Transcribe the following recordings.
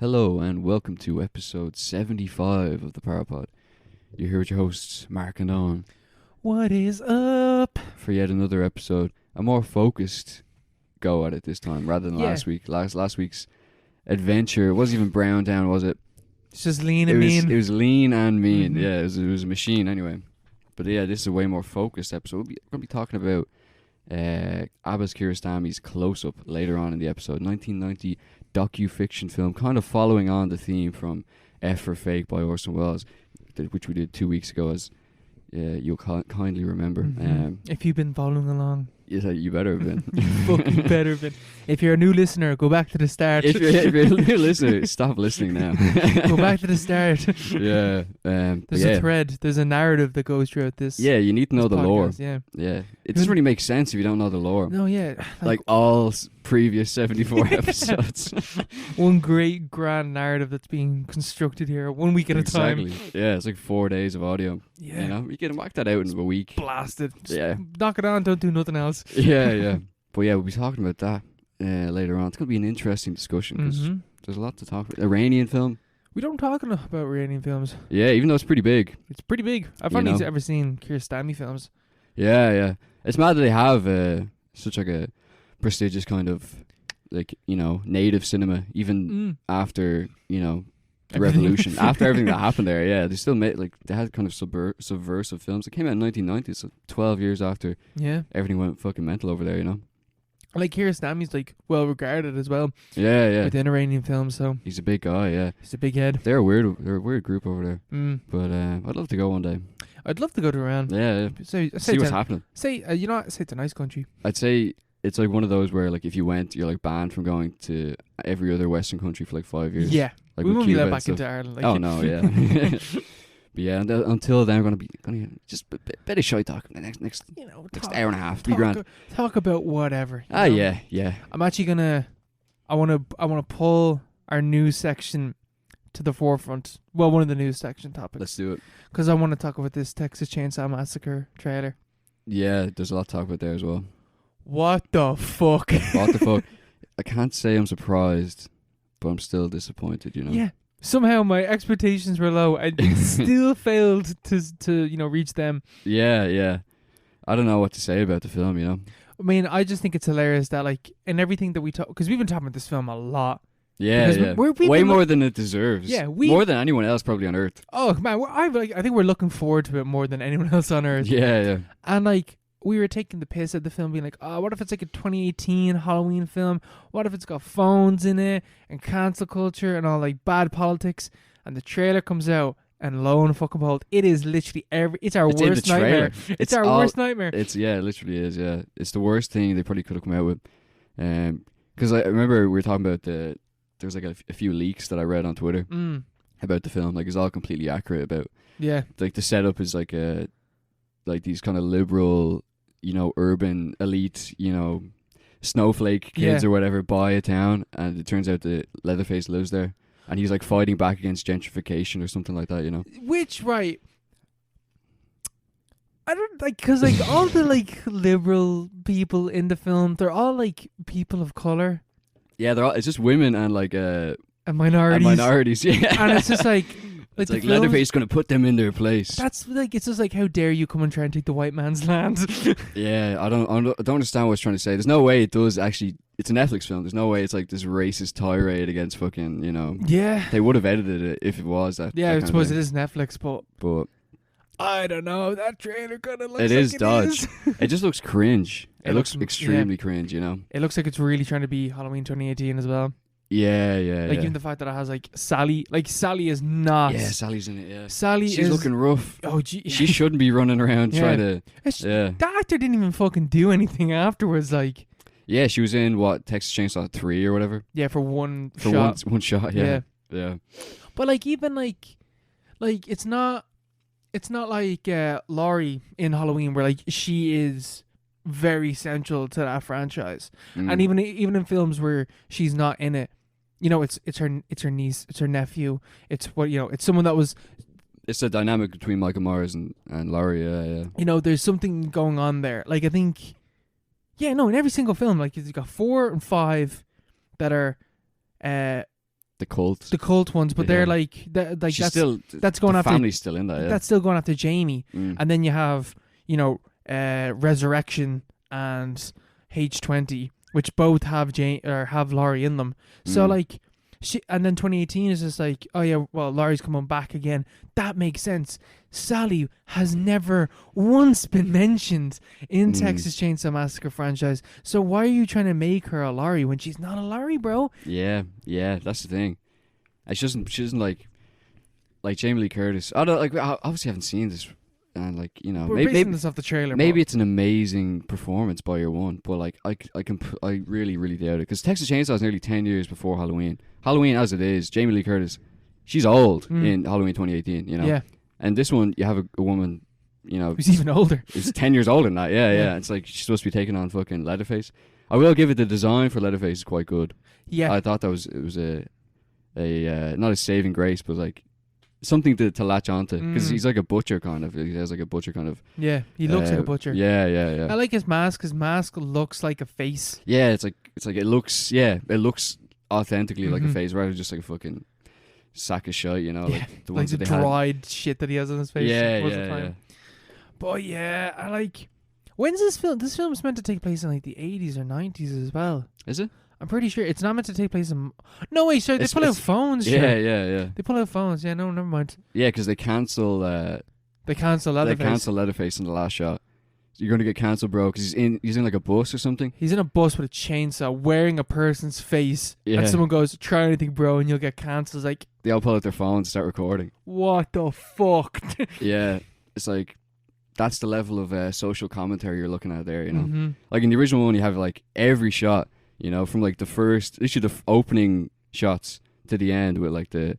Hello and welcome to episode 75 of the Parapod. You're here with your hosts, Mark and Owen. What is up? For yet another episode. A more focused go at it this time rather than last week. Last week's adventure, it wasn't even brown down, was it? It's just lean and mean. It was lean and mean. Mm-hmm. Yeah, it was a machine anyway. But yeah, this is a way more focused episode. We're going to be talking about Abbas Kiarostami's Close-Up later on in the episode. 1990 docu-fiction film, kind of following on the theme from F for Fake by Orson Welles, which we did 2 weeks ago, as you'll kindly remember. Mm-hmm. If you've been following along. Yeah, you better have been. You fucking better have been. If you're a new listener, go back to the start. If you're a new listener, stop listening now. Go back to the start. Yeah. There's a thread. There's a narrative that goes throughout this. Yeah, you need to know the lore. Yeah. Yeah. It doesn't really make sense if you don't know the lore. No, yeah. Like all previous 74 episodes. One great grand narrative that's being constructed here, 1 week at a time. Exactly. Yeah, it's like 4 days of audio. Yeah. You know, you can whack that out in a week. Blasted. Yeah. Knock it on, don't do nothing else. Yeah. But yeah, we'll be talking about that later on. It's going to be an interesting discussion because there's a lot to talk about. Iranian film. We don't talk enough about Iranian films. Yeah, even though it's pretty big. It's pretty big. I've only ever seen Kiarostami films. Yeah. It's mad that they have such like a prestigious kind of like, you know, native cinema even after, you know, the revolution. After everything that happened there, yeah, they still made, like, they had kind of subversive films. It came out in 1990, so 12 years after everything went fucking mental over there, you know. Like Kiarostami's like well regarded as well. Yeah. Within Iranian films, so he's a big guy, yeah. He's a big head. They're a weird group over there. But I'd love to go one day. I'd love to go to Iran. Yeah. See what's happening. Say it's a nice country. I'd say it's like one of those where, like, if you went, you're like banned from going to every other Western country for like 5 years. Yeah, like we won't be let back into Ireland. Like, oh no, yeah. But yeah, until then, we're gonna just a bit of shy talk next hour and a half. Be grand. Talk about whatever. Yeah. I'm actually gonna. I wanna pull our news section to the forefront. Well, one of the news section topics. Let's do it. Because I want to talk about this Texas Chainsaw Massacre trailer. Yeah, there's a lot to talk about there as well. What the fuck? What the fuck? I can't say I'm surprised, but I'm still disappointed, you know? Yeah. Somehow my expectations were low. I still failed to reach them. Yeah. I don't know what to say about the film, you know? I mean, I just think it's hilarious that, like, in everything that we talk... Because we've been talking about this film a lot. Yeah. Way more than it deserves. Yeah, more than anyone else probably on Earth. Oh, man, I think we're looking forward to it more than anyone else on Earth. Yeah. And, like, we were taking the piss at the film, being like, oh, what if it's like a 2018 Halloween film? What if it's got phones in it and cancel culture and all, like, bad politics? And the trailer comes out, and lo and fucking behold, it is literally it's our worst nightmare. It's our worst nightmare. It literally is, yeah. It's the worst thing they probably could have come out with. Because I remember we were talking about there was like a few leaks that I read on Twitter about the film. Like, it's all completely accurate about. Yeah. Like, the setup is like these kind of liberal, you know, urban elite, you know, snowflake kids or whatever buy a town, and it turns out that Leatherface lives there, and he's like fighting back against gentrification or something like that, you know. Which, right. I don't like, because like all the like liberal people in the film, they're all like people of color. Yeah, it's just women and like and minorities. Yeah. And it's just like it's like Leatherface is going to put them in their place. That's like, it's just like, how dare you come and try and take the white man's land? Yeah, I don't understand what it's trying to say. There's no way it does actually. It's a Netflix film. There's no way it's like this racist tirade against fucking, you know. Yeah. They would have edited it if it was that. Yeah, that I suppose it is Netflix, but I don't know. That trailer kind of looks it like is it dodge. is. It just looks cringe. It looks extremely cringe, you know. It looks like it's really trying to be Halloween 2018 as well. Yeah. Like, even the fact that it has like Sally. Like, Sally is not. Yeah, Sally's in it. Yeah, she's looking rough. Oh, gee. She shouldn't be running around trying to. That actor didn't even fucking do anything afterwards. Like. Yeah, she was in Texas Chainsaw 3 or whatever. Yeah, for one shot. One shot. Yeah. But like, even like it's not like Laurie in Halloween, where like she is very central to that franchise, and even in films where she's not in it, you know, it's her niece, it's her nephew, it's someone that was. It's the dynamic between Michael Myers and Laurie. Yeah. You know, there's something going on there. Like, I think. Yeah, no, in every single film, like, you've got 4 and 5 that are the cult. The cult ones, but they're like She's that's still, that's going the after family's still in that. Yeah. that's still going after Jamie, Mm. and then you have Resurrection and H20, which both have have Laurie in them. So like and then 2018 is just like, oh yeah, well Laurie's coming back again. That makes sense. Sally has never once been mentioned in Texas Chainsaw Massacre franchise. So why are you trying to make her a Laurie when she's not a Laurie, bro? Yeah, that's the thing. She doesn't like Jamie Lee Curtis. I don't like. I obviously haven't seen this, and like We're basing this off the trailer. Maybe it's an amazing performance by year one, but like I really doubt it, because Texas Chainsaw is nearly 10 years before Halloween. Halloween as it is, Jamie Lee Curtis, she's old in Halloween 2018. You know. Yeah. And this one, you have a woman, you know, who's even older. Who's 10 years older than that. Yeah. It's like she's supposed to be taking on fucking Leatherface. I will give it, the design for Leatherface is quite good. Yeah. I thought it was a not a saving grace, but like something to latch onto, because he's like a butcher kind of. He has like a butcher kind of. Yeah, he looks like a butcher. Yeah. I like his mask. His mask looks like a face. Yeah, it looks authentically like a face, rather than just like a fucking sack of shit, you know, like the ones like the that they dried shit that he has on his face. Yeah. But yeah, I like. When's this film? This film is meant to take place in like the 80s or 90s as well. Is it? I'm pretty sure it's not meant to take place in. No, wait, sorry, they pull out phones. Yeah. They pull out phones. Yeah, no, never mind. Yeah, because they cancel. They cancel Leatherface. They cancel Leatherface in the last shot. So you're gonna get cancelled, bro, because he's in like a bus or something. He's in a bus with a chainsaw, wearing a person's face, and someone goes, "Try anything, bro," and you'll get cancelled. It's like, they all pull out their phones and start recording. What the fuck? Yeah, it's like that's the level of social commentary you're looking at there. You know, like in the original one, you have like every shot, you know, from like the opening shots to the end with like the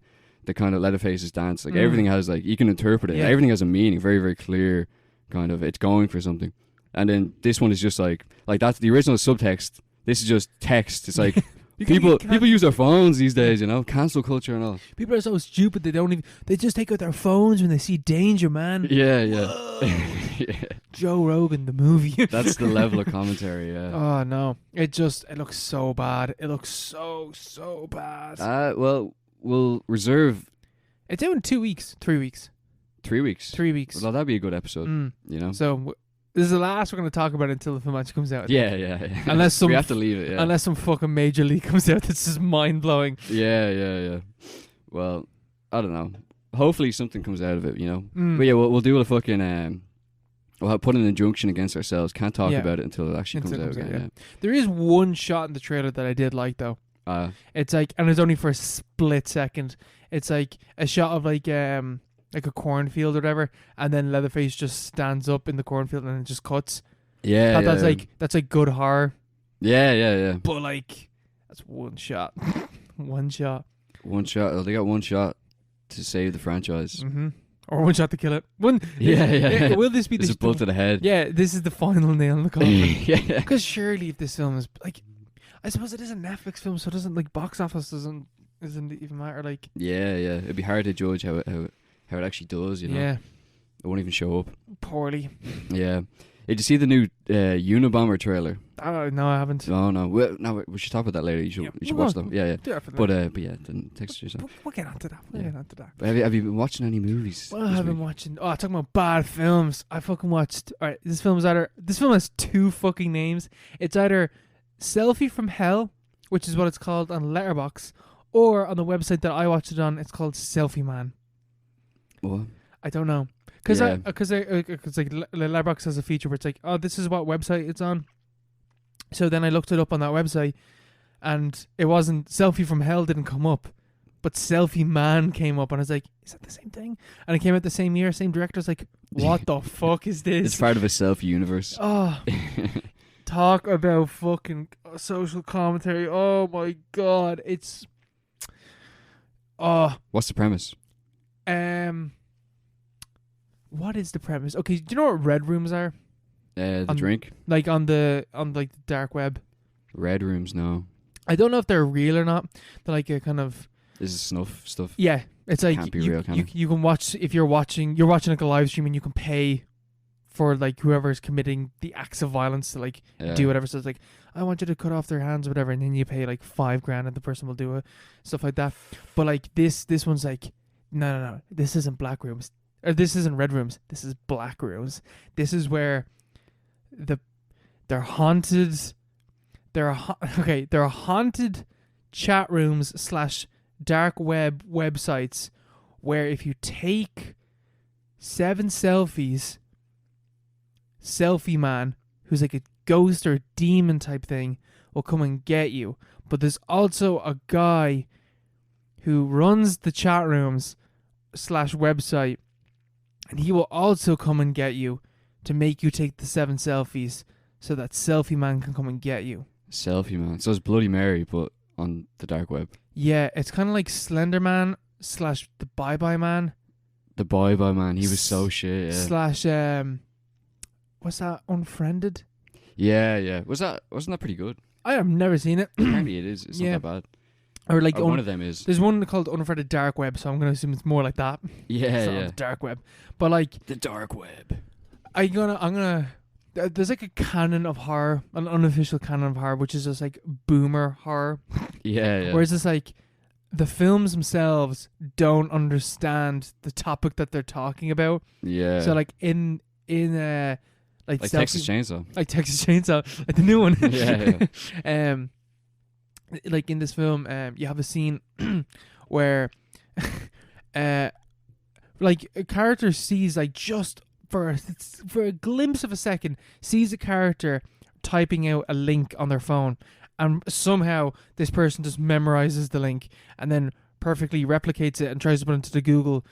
kind of Leatherface's dance. Like everything has like, you can interpret it. Yeah. Everything has a meaning, very very clear. Kind of, it's going for something. And then this one is just like that's the original subtext. This is just text. It's like people use their phones these days, you know, cancel culture and all. People are so stupid, they just take out their phones when they see danger, man. Yeah. Yeah. Joe Rogan the movie. That's the level of commentary. Yeah. Oh no, it looks so bad. It looks so bad. Well, we'll reserve. It's out in 2 weeks, 3 weeks. 3 weeks. 3 weeks. Well, that'd be a good episode. You know. So this is the last we're going to talk about until the film actually comes out. Yeah. Unless we have to leave it. Yeah. Unless some fucking major league comes out that's just mind blowing. Yeah. Well, I don't know. Hopefully something comes out of it. You know. But yeah, we'll do a fucking. We'll put an injunction against ourselves. Can't talk about it until it actually comes out. Yeah. There is one shot in the trailer that I did like though. It's like, and it's only for a split second. It's like a shot of like a cornfield or whatever, and then Leatherface just stands up in the cornfield and it just cuts. Yeah, that's like good horror. Yeah. But like, that's one shot. One shot. They got one shot to save the franchise. Or one shot to kill it. Yeah. Will this be a bullet to the head? Yeah, this is the final nail in the coffin. Yeah. Because surely if this film is like, I suppose it is a Netflix film, so it doesn't like box office doesn't even matter. Like, yeah. It'd be hard to judge how it actually does. You know. Yeah. It won't even show up. Poorly. Yeah. Did you see the new Unabomber trailer? No, I haven't. No. We should talk about that later. You should watch them. Yeah. But yeah, then text yourself. We'll get onto that. But have you been watching any movies? Well, I've been watching. Oh, talking about bad films. I fucking watched. All right, this film has two fucking names. It's either Selfie from Hell, which is what it's called on Letterboxd, or on the website that I watched it on, it's called Selfie Man. What? I don't know. Because like Letterboxd has a feature where it's like, oh, this is what website it's on. So then I looked it up on that website, and it wasn't Selfie from Hell didn't come up, but Selfie Man came up, and I was like, is that the same thing? And it came out the same year, same director. I was like, what the fuck is this? It's part of a Selfie universe. Oh, talk about fucking social commentary. Oh my god, it's. What's the premise? What is the premise? Okay, do you know what red rooms are? The drink? Like on the dark web. Red rooms, no. I don't know if they're real or not. They're like a kind of. This is snuff stuff. Yeah, it's like can't be real. You can watch if you're watching like a live stream and you can pay for like whoever's committing the acts of violence to like do whatever. So it's like, I want you to cut off their hands or whatever, and then you pay like $5,000 and the person will do it, stuff like that. But like this one's like, no, this isn't black rooms, or this isn't red rooms, this is black rooms. This is where they're haunted. They're haunted chat rooms / dark web websites where if you take 7 selfies, Selfie Man, who's like a ghost or demon type thing, will come and get you. But there's also a guy who runs the chat rooms / website, and he will also come and get you to make you take the 7 selfies so that Selfie Man can come and get you. Selfie Man. So it's Bloody Mary, but on the dark web. Yeah, it's kind of like Slender Man / the Bye Bye Man. The Bye Bye Man. He was so shit. Yeah. / what's that? Unfriended. Yeah. Wasn't that pretty good? I have never seen it. Apparently it is. It's not that bad. Or like one of them is. There's one called Unfriended Dark Web, so I'm gonna assume it's more like that. Yeah, so the dark web. But like the dark web. I'm gonna. There's like a canon of horror, an unofficial canon of horror, which is just like boomer horror. Yeah. Whereas it's like the films themselves don't understand the topic that they're talking about. Yeah. So like in like Texas Chainsaw. Like Texas Chainsaw, like the new one. Yeah. Like in this film, you have a scene where like a character sees like just for a glimpse of a second, sees a character typing out a link on their phone, and somehow this person just memorizes the link and then perfectly replicates it and tries to put it into the Google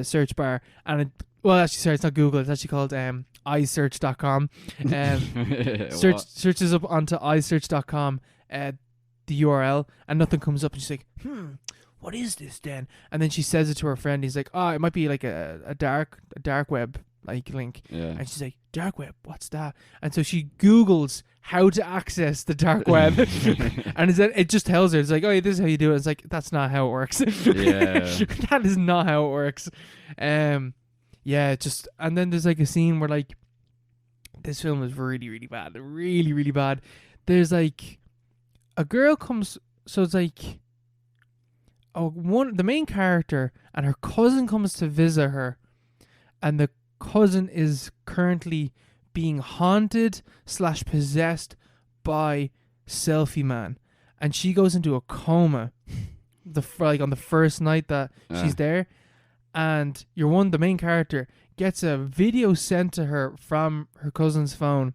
search bar. And it's not Google, it's actually called iSearch.com. Searches up onto iSearch.com the URL, and nothing comes up, and she's like, what is this then? And then she says it to her friend. He's like, it might be like a dark web like link. Yeah. And she's like, dark web, what's that? And so she Googles how to access the dark web. And it just tells her, it's like, oh, this is how you do it. It's like, that's not how it works. Yeah. That is not how it works. And then there's like a scene where like this film is really, really bad. Really, really bad. There's like a girl comes, so it's like the main character and her cousin comes to visit her, and the cousin is currently being haunted / possessed by Selfie Man, and she goes into a coma on the first night that she's there, and the main character gets a video sent to her from her cousin's phone,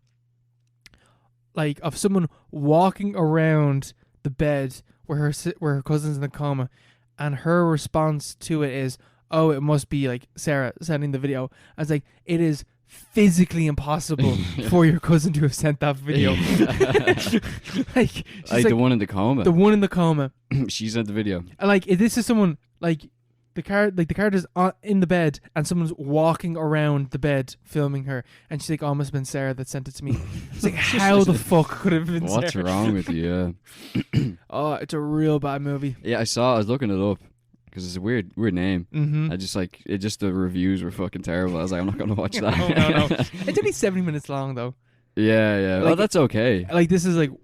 like of someone walking around the bed where her cousin's in the coma, and her response to it is, oh, it must be like Sarah sending the video. I was like, it is physically impossible for your cousin to have sent that video. The one in the coma. The one in the coma. She sent the video. And like, if this is someone like the character's in the bed and someone's walking around the bed filming her, and she's like, oh, it must have been Sarah that sent it to me. It's like, how the fuck could it have been Sarah? What's wrong with you? Oh, it's a real bad movie. Yeah, I was looking it up because it's a weird name. Mm-hmm. I just like it. Just the reviews were fucking terrible. I was like, I'm not gonna watch that. No. It's only 70 minutes long though. Yeah. Well, that's okay. Like this is on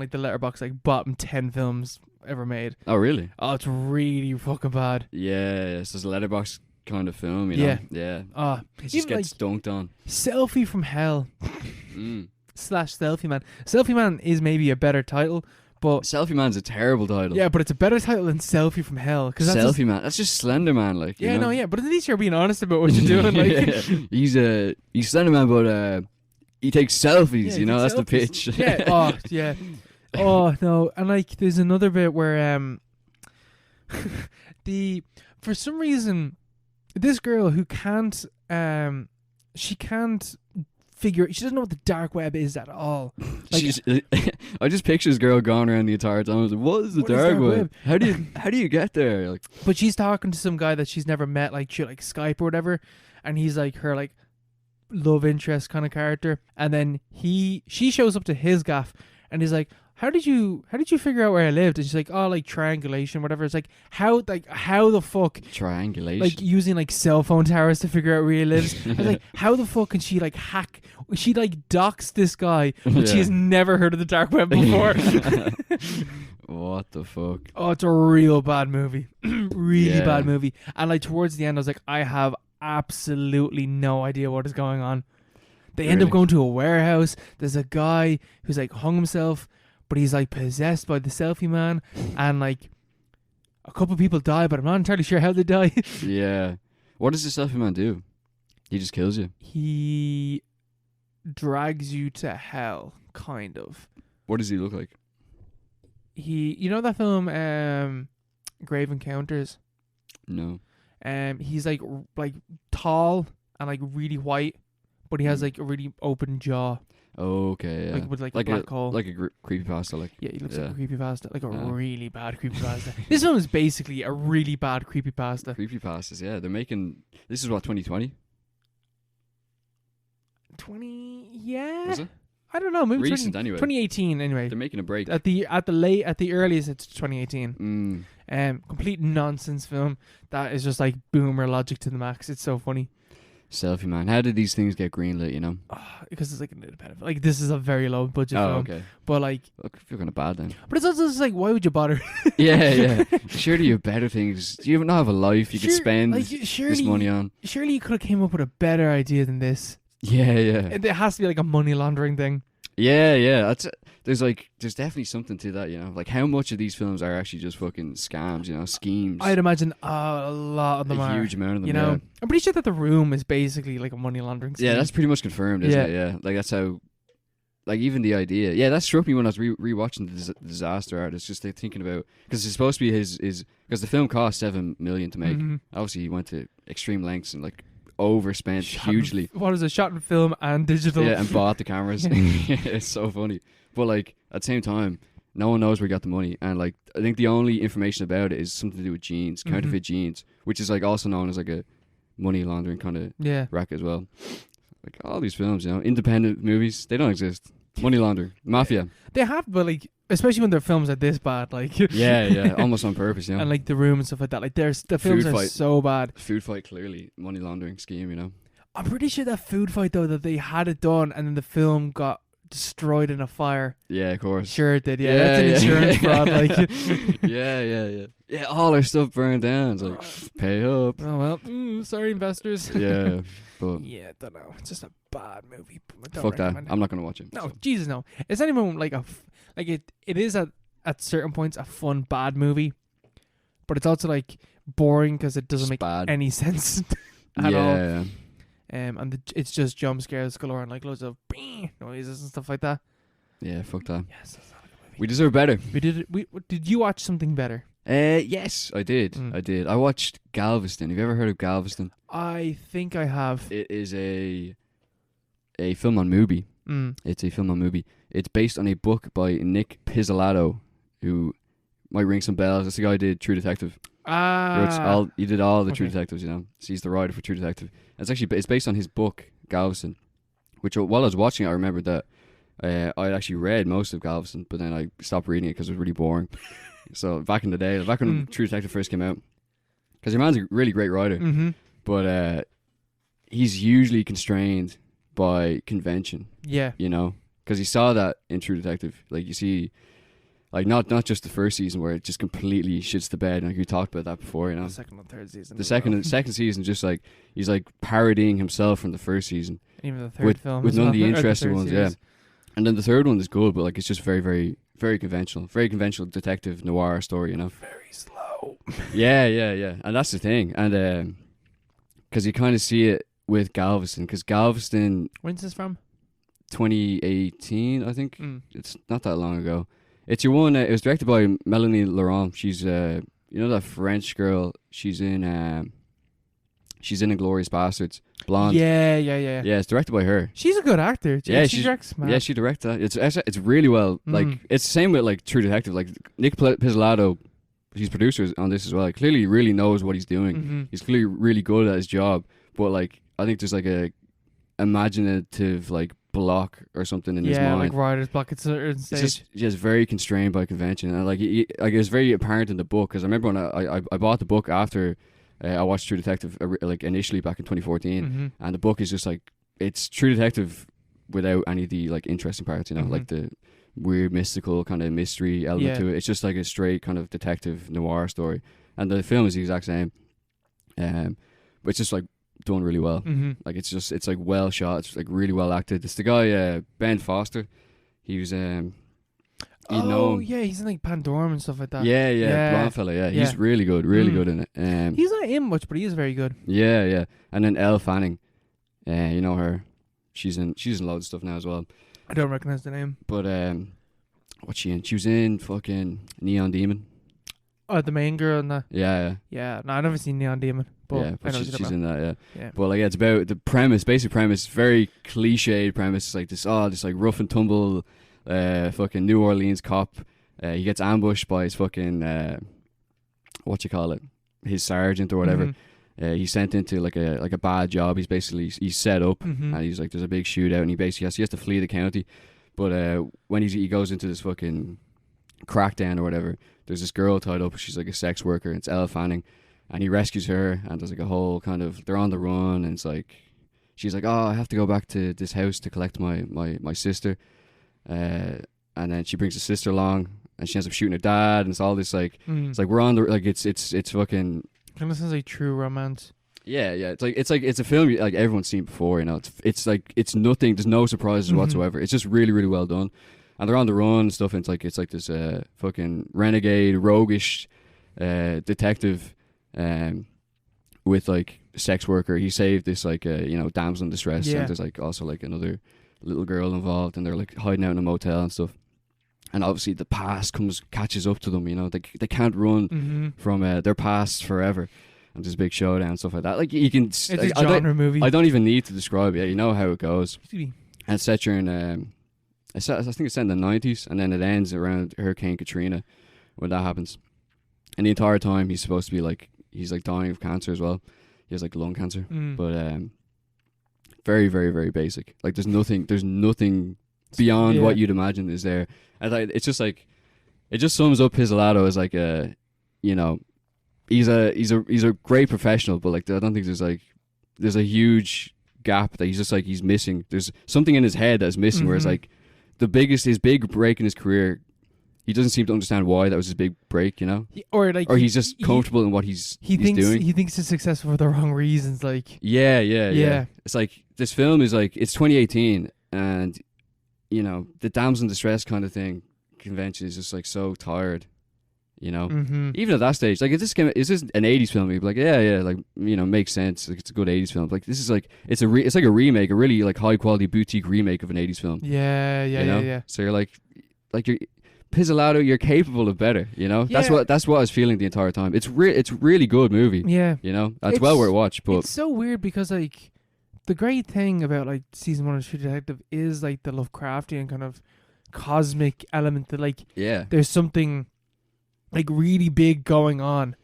like the Letterboxd like bottom 10 films ever made. Oh really? Oh, it's really fucking bad. Yeah. It's just a Letterboxd kind of film, you know? Yeah. Oh, it just gets dunked on. Selfie from Hell / Selfie Man. Selfie Man is maybe a better title, but Selfie Man's a terrible title. Yeah, but it's a better title than Selfie from Hell. Selfie Man, that's just Slender Man, like. Yeah, you know? no, yeah, but at least you're being honest about what you're doing. Like, he's Slender Man, but he takes selfies. You know, that's the pitch. Yeah. Oh, yeah. Oh no, and like, there's another bit where for some reason, this girl who can't she doesn't know what the dark web is at all. Like, I just picture this girl going around the entire time. I was like, what is the dark web? How do you get there? Like, but she's talking to some guy that she's never met, like Skype or whatever, and he's like her like love interest kind of character. And then she shows up to his gaff, and he's like, how did you figure out where I lived? And she's like, oh, like triangulation, whatever. It's like how the fuck, Triangulation. like using like cell phone towers to figure out where he lives. I was like, how the fuck can she like hack? She like doxed this guy, but she has never heard of the dark web before. What the fuck? Oh, it's a real bad movie. Really bad movie. And like towards the end, I was like, I have absolutely no idea what is going on. They end up going to a warehouse. There's a guy who's like hung himself, but he's like possessed by the Selfie man, and like a couple people die, but I'm not entirely sure how they die. Yeah. What does the Selfie man do? He just kills you. He drags you to hell, kind of. What does he look like? You know that film, Grave Encounters? No. He's like tall and like really white, but he has like a really open jaw. Okay, yeah. Like with like a black hole. Like a creepypasta, like. Yeah, he looks like a creepypasta. Like a really bad creepypasta. This film is basically a really bad creepypasta. Creepypastas, yeah. They're making... This is what, 2020? 20... Yeah? Was it? I don't know. Maybe recent, anyway. 2018, anyway. They're making a break. At the earliest, it's 2018. Complete nonsense film that is just like boomer logic to the max. It's so funny. Selfie man. How did these things get greenlit, you know? Because it's like an independent. Like, this is a very low budget film. Okay. But like... Look, I feel kind of bad then. But it's also just like, why would you bother? Yeah. Surely you have better things. Do you not have a life you could spend this money on? Surely you could have came up with a better idea than this. Yeah. It has to be like a money laundering thing. Yeah. There's definitely something to that, you know. Like, how much of these films are actually just fucking scams, you know, schemes? I'd imagine a lot of them are. A huge amount of them, you know. I'm pretty sure that The Room is basically like a money laundering scheme. Yeah, that's pretty much confirmed, isn't it? Yeah. Like, that's how... Like, even the idea... Yeah, that struck me when I was rewatching The Disaster Artist, just like, thinking about... Because it's supposed to be his... Because the film cost $7 million to make. Mm-hmm. Obviously, he went to extreme lengths and, like, overspent hugely. What is it? Shot in film and digital. Yeah, and bought the cameras. It's so funny. But like at the same time, no one knows where he got the money, and like I think the only information about it is something to do with jeans, counterfeit jeans, which is like also known as like a money laundering kind of racket as well. Like all these films, you know, independent movies, they don't exist. Money laundering, mafia. They have, but like especially when they're films are this bad, like yeah, almost on purpose, you know. And like The Room and stuff like that. Like the films are so bad. Food Fight, clearly money laundering scheme, you know. I'm pretty sure that Food Fight though, that they had it done and then the film got destroyed in a fire. Yeah, of course. Sure it did. Yeah, that's an insurance fraud. Like, yeah. All our stuff burned down. It's like, pay up. Oh well, sorry investors. Yeah, but yeah, don't know. It's just a bad movie. Fuck that. I'm not gonna watch it. No, so. Jesus, no. It's not even like it is at certain points a fun bad movie, but it's also like boring because it doesn't make any sense at all. Yeah. And it's just jump scares galore and like loads of noises and stuff like that. Yeah, fuck that. Yes, that's not a good movie. We deserve better. Did you watch something better? Yes, I did. I did. I watched Galveston. Have you ever heard of Galveston? I think I have. It is a film on Mubi. It's a film on Mubi. It's based on a book by Nick Pizzolatto, who might ring some bells. That's the guy who did True Detective. He did all the True Detectives, you know. So he's the writer for True Detective. It's based on his book Galveston, which while I was watching it, I remembered that I actually read most of Galveston, but then I stopped reading it because it was really boring. So back in the day, back when True Detective first came out, because your man's a really great writer, but he's usually constrained by convention. Yeah, you know, because he saw that in True Detective. Like you see. Like, not just the first season where it just completely shits the bed. Like, we talked about that before, you know. The second and third season. The second season, just like, he's like parodying himself from the first season. Even the third film. With none of the interesting ones, yeah. And then the third one is good, but like, it's just very, very, very conventional. Very conventional detective noir story, you know. Very slow. Yeah. And that's the thing. And, because you kind of see it with Galveston. Because Galveston... When's this from? 2018, I think. It's not that long ago. It's your one. It was directed by Melanie Laurent. She's you know that French girl. She's in Inglourious Bastards. Blonde. Yeah. Yeah, it's directed by her. She's a good actor. Yeah, she directs. Man. Yeah, she directed that. It's really well. Like it's the same with like True Detective. Like Nick Pizzolatto, he's producer on this as well. Like, clearly, really knows what he's doing. He's clearly really good at his job. But like, I think there's like a imaginative like block or something in his mind. Yeah, like writer's block at certain stage. It's just very constrained by convention, and like it was very apparent in the book, because I remember when I bought the book after I watched True Detective like initially back in 2014, and the book is just like, it's True Detective without any of the like interesting parts, you know, like the weird mystical kind of mystery element to it. It's just like a straight kind of detective noir story, and the film is the exact same, but it's just like done really well. Like it's like well shot, it's like really well acted. It's the guy Ben Foster. He was he's in like Pandora and stuff like that. Blonde fella, he's really good good in it. He's not in much, but he is very good. And then Elle Fanning, you know her, she's in loads of stuff now as well. I don't recognize the name, but what's she in? She was in fucking Neon Demon. Oh, the main girl in that. Yeah. No, I've never seen Neon Demon. But but she's in that. Yeah. But like, it's about the basic premise, very cliched premise. It's like this like rough and tumble, fucking New Orleans cop. He gets ambushed by his fucking his sergeant or whatever. He's sent into like a bad job. He's set up, and he's like, there's a big shootout, and he has to flee the county. But when he goes into this fucking crackdown or whatever, there's this girl tied up. She's like a sex worker. It's Elle Fanning, and he rescues her. And there's like a whole kind of, they're on the run, and it's like, she's like, oh, I have to go back to this house to collect my sister. And then she brings her sister along, and she ends up shooting her dad. And it's all this like, it's like we're on the like it's fucking. Kind of sounds like true romance. Yeah. It's a film like everyone's seen before, you know. It's like, it's nothing. There's no surprises whatsoever. It's just really, really well done. And they're on the run and stuff. And it's like this fucking renegade, roguish detective with like a sex worker. He saved this like damsel in distress. And there's like also like another little girl involved, and they're like hiding out in a motel and stuff. And obviously the past catches up to them, you know. They can't run from their past forever. And there's a big showdown and stuff like that. Like, you can... It's a genre movie. I don't even need to describe it. You know how it goes. And it's set during... I think it's set in the 90s, and then it ends around Hurricane Katrina when that happens. And the entire time he's supposed to be like... He's like dying of cancer as well. He has like lung cancer. But very, very, very basic. Like, there's nothing beyond what you'd imagine is there. And it's just like... It just sums up Pizzolatto as like a... You know... He's a great professional, but like, I don't think there's a huge gap that he's missing. There's something in his head that's missing, whereas like his big break in his career, he doesn't seem to understand why that was his big break, you know? Or he's just comfortable in what he's doing. He thinks he's successful for the wrong reasons, like. Yeah. It's like, this film is like, it's 2018, and you know, the damsel in distress kind of thing convention is just like so tired. You know, even at that stage, like, is this an 80s film? You'd be like, yeah, like, you know, makes sense. Like, it's a good 80s film. Like, this is like, it's like a remake, a really like high quality boutique remake of an 80s film. Yeah. So you're like you're Pizzolatto, you're capable of better. You know, that's what I was feeling the entire time. It's really good movie. Yeah, you know, it's well worth watch. But it's so weird because like the great thing about like season 1 of True Detective is like the Lovecraftian kind of cosmic element that like there's something like really big going on.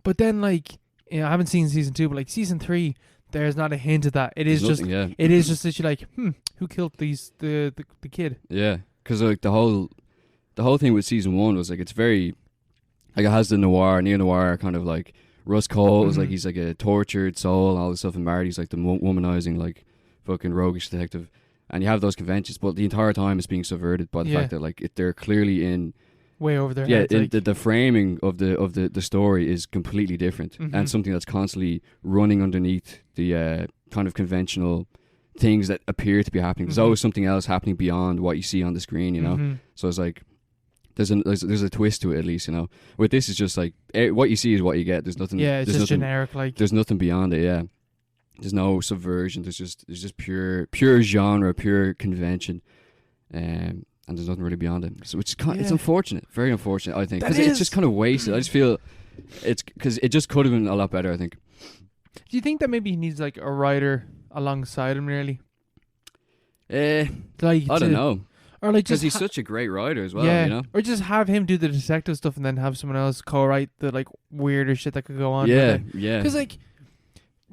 But then like, you know, I haven't seen season 2, but like season 3, there's not a hint of that. It is just literally like, who killed the kid? Yeah, because like the whole thing with season 1 was like, it's very like, it has the neo-noir kind of like Russ Cole is like, he's like a tortured soul and all this stuff, and Marty's like the womanizing like fucking roguish detective, and you have those conventions, but the entire time it's being subverted by the fact that like they're clearly in way over there. Yeah, like, the framing of the story is completely different, and something that's constantly running underneath the kind of conventional things that appear to be happening. There's always something else happening beyond what you see on the screen, you know. So it's like there's a twist to it, at least, you know. With this, it's just like what you see is what you get. There's nothing. Yeah, it's just generic. Like, there's nothing beyond it. Yeah, there's no subversion. There's just pure genre, pure convention, and there's nothing really beyond it. So it's unfortunate, very unfortunate, I think, because it's just kind of wasted. I just feel it's because it just could have been a lot better, I think. Do you think that maybe he needs like a writer alongside him, really? Like, I don't know. Or like, because he's such a great writer as well, you know? Or just have him do the detective stuff and then have someone else co-write the like weirder shit that could go on. Yeah. Because like,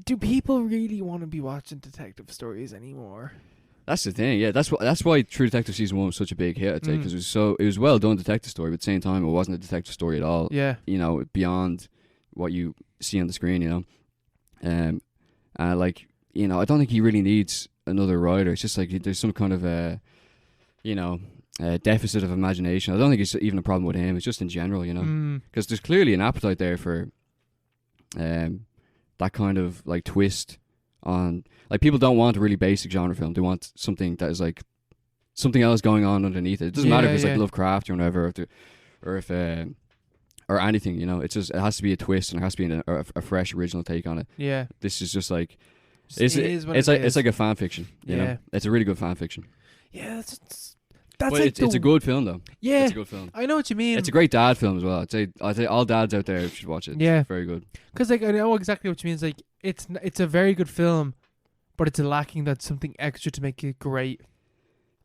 do people really want to be watching detective stories anymore? That's the thing. Yeah, that's why True Detective season 1 was such a big hit. I'd say because it was well done detective story, but at the same time it wasn't a detective story at all. Yeah. Beyond what you see on the screen. Like I don't think he really needs another writer. It's just like there's some kind of deficit of imagination. I don't think it's even a problem with him. It's just in general, because there's clearly an appetite there for that kind of like twist on, like, people don't want a really basic genre film. They want something that is like something else going on underneath it. It doesn't matter if it's like Lovecraft or whatever, or anything. It's just, it has to be a twist and it has to be a fresh original take on it. Yeah, this is just like it's like a fan fiction. You know, it's a really good fan fiction. Yeah, that's but like it's a good film though. Yeah, it's a good film. I know what you mean. It's a great dad film as well. I'd say all dads out there should watch it. Yeah, it's very good. Because like I know exactly what you mean. It's like it's a very good film, but it's lacking that something extra to make it great.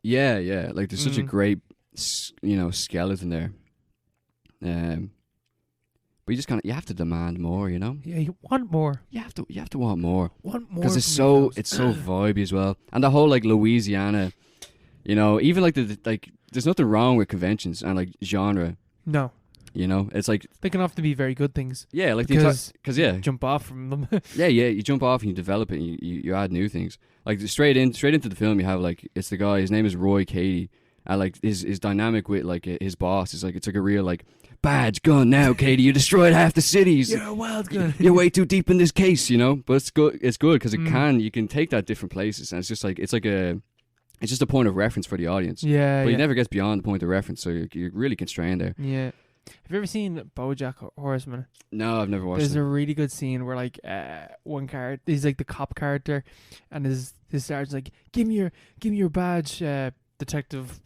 Yeah. Like there's such a great skeleton there. But you just you have to demand more, Yeah, you want more. You have to want more. Want more because it's so vibey as well, and the whole like Louisiana, even like there's nothing wrong with conventions and like genre. No. It's like they can often be very good things. Yeah, like because yeah, jump off from them. yeah, you jump off and you develop it. And you add new things. Like straight into the film, you have like it's the guy. His name is Roy Cady, and like his dynamic with like his boss is like it's like a real like. Badge gun now, Katie. You destroyed half the cities. You're a wild gun. You're way too deep in this case, But it's good. It's good because you can take that different places, and it's just like it's just a point of reference for the audience. Yeah, but you never get beyond the point of reference, so you're really constrained there. Yeah. Have you ever seen BoJack Horseman? No, I've never watched. There's a really good scene where like one character, he's like the cop character, and his sergeant's like, give me your badge. Detective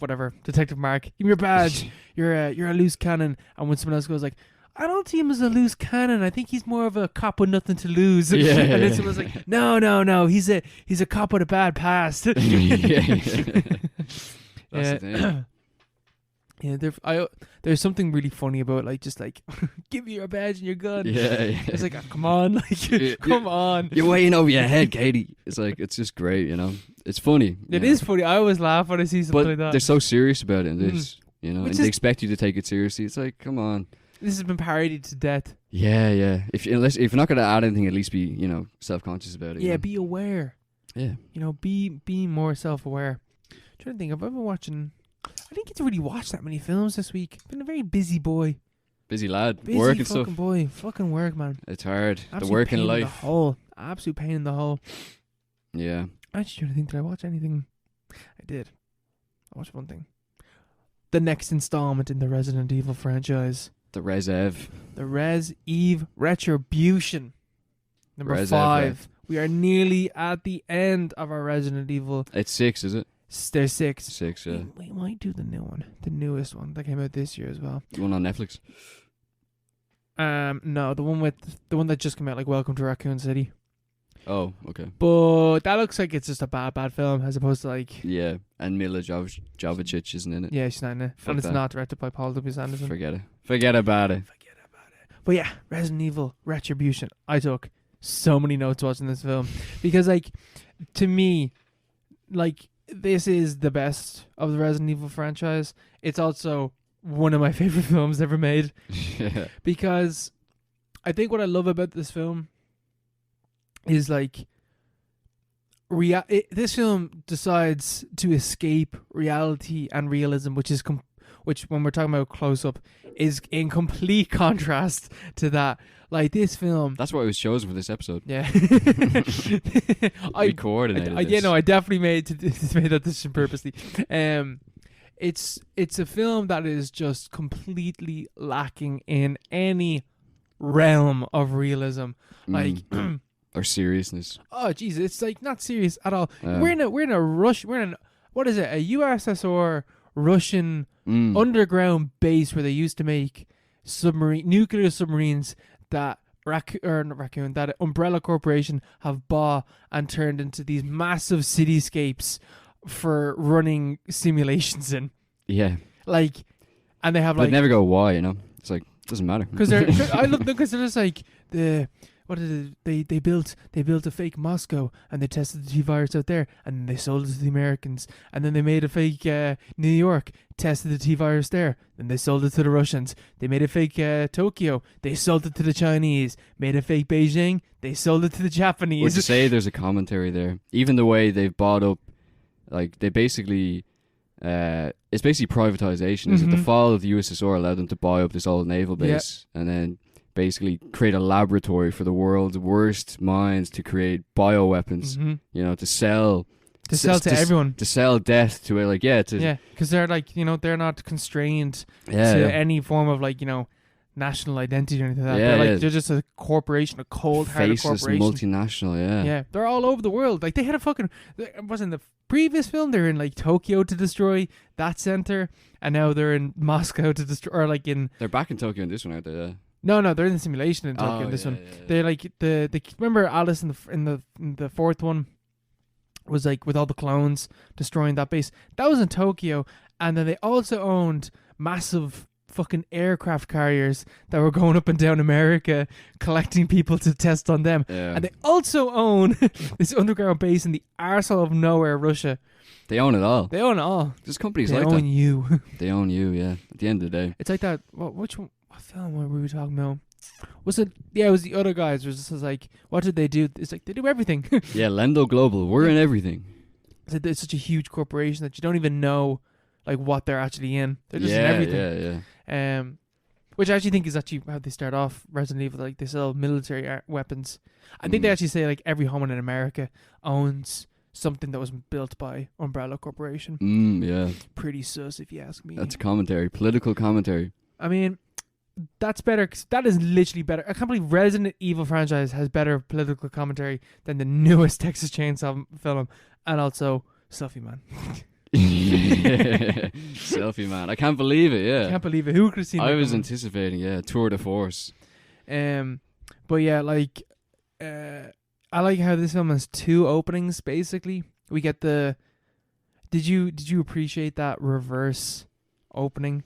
Mark, give me your badge. You're a loose cannon. And when someone else goes like, I don't see him as a loose cannon. I think he's more of a cop with nothing to lose. And then someone's like, no, he's a cop with a bad past. That's the thing. Yeah, there's something really funny about like just like give me your badge and your gun. Yeah. It's like come on, like come on. You're way in over your head, Katie. It's like it's just great, It's funny. It is funny. I always laugh when I see something like that. They're so serious about it in this, and they expect you to take it seriously. It's like, come on. This has been parodied to death. Yeah. If you're not gonna add anything, at least be self-conscious about it. Yeah, be aware. Yeah. Be more self-aware. I'm trying to think. I've been watching. I didn't get to really watch that many films this week. Been a very busy boy. Busy lad. Busy work and fucking stuff. Boy. Fucking work, man. It's hard. Absolute the work pain in life. In the hole. Absolute pain in the hole. Yeah. I'm actually trying to think. Did I watch anything? I did. I watched one thing. The next installment in the Resident Evil franchise. The Res Ev. The Res Eve Retribution. Number Res 5. Ev. We are nearly at the end of our Resident Evil. It's 6, is it? There's 6. 6, yeah. We might do the new one. The newest one that came out this year as well. The one on Netflix? No, the one that just came out, like Welcome to Raccoon City. Oh, okay. But that looks like it's just a bad film as opposed to like... Yeah, and Mila Jovovich isn't in it. Yeah, she's not in it. Fuck and it's that. not directed by Paul W. Anderson. Forget it. Forget about it. But yeah, Resident Evil Retribution. I took so many notes watching this film. Because like, to me, like, this is the best of the Resident Evil franchise. It's also one of my favorite films ever made. Yeah. Because I think what I love about this film is like this film decides to escape reality and realism, which is which when we're talking about close up is in complete contrast to that. Like this film, that's why it was chosen for this episode. Yeah. We coordinated this. Yeah, no, I definitely made that decision purposely. It's a film that is just completely lacking in any realm of realism. Like or seriousness. Oh Jesus, it's like not serious at all. We're in a what is it? A USSR Russian underground base where they used to make nuclear submarines that that Umbrella Corporation have bought and turned into these massive cityscapes for running simulations in. Yeah. Like, and they have but like never go why, It's like doesn't matter because I love them because they're just like what did they built a fake Moscow and they tested the T virus out there and then they sold it to the Americans, and then they made a fake New York, tested the T virus there, then they sold it to the Russians. They made a fake Tokyo, they sold it to the Chinese. Made a fake Beijing, they sold it to the Japanese. Would you say there's a commentary there? Even the way they've bought up, like they basically, it's basically privatization. Is it the fall of the USSR allowed them to buy up this old naval base and then basically create a laboratory for the world's worst minds to create bioweapons, you know, to sell to everyone, to sell death to it, like because they're like, you know, they're not constrained to any form of like, you know, national identity or anything like that. They're just a corporation, a cold-hearted corporation, multinational. They're all over the world. Like they had a fucking, wasn't the previous film they're in like Tokyo to destroy that center, and now they're in Moscow to destroy, or like in, they're back in Tokyo in this one, aren't they? No, they're in the simulation in Tokyo in this one. They're like the remember Alice in the fourth one was like with all the clones destroying that base. That was in Tokyo, and then they also owned massive fucking aircraft carriers that were going up and down America collecting people to test on them. And they also own this underground base in the arsehole of nowhere, Russia. They own it all. There's companies like that. They own you. They own you, yeah. At the end of the day. It's like that. Which one? What film were we talking about? Was it? Yeah, it was the other guys. It was just like, what did they do? It's like they do everything. Lendo Global. We're in everything. It's such a huge corporation that you don't even know like what they're actually in. They're just in everything. Which I actually think is actually how they start off Resident Evil. Like they sell military weapons. I think they actually say like every home in America owns something that was built by Umbrella Corporation. Pretty sus if you ask me. That's commentary, political commentary. I mean, that's better. 'Cause that is literally better. I can't believe Resident Evil franchise has better political commentary than the newest Texas Chainsaw film, and also Selfie Man. Selfie Man. I can't believe it. I can't believe it. Who could have seen that? I was anticipating. Tour de force. But yeah, like, I like how this film has two openings. Basically, we get the. Did you appreciate that reverse opening?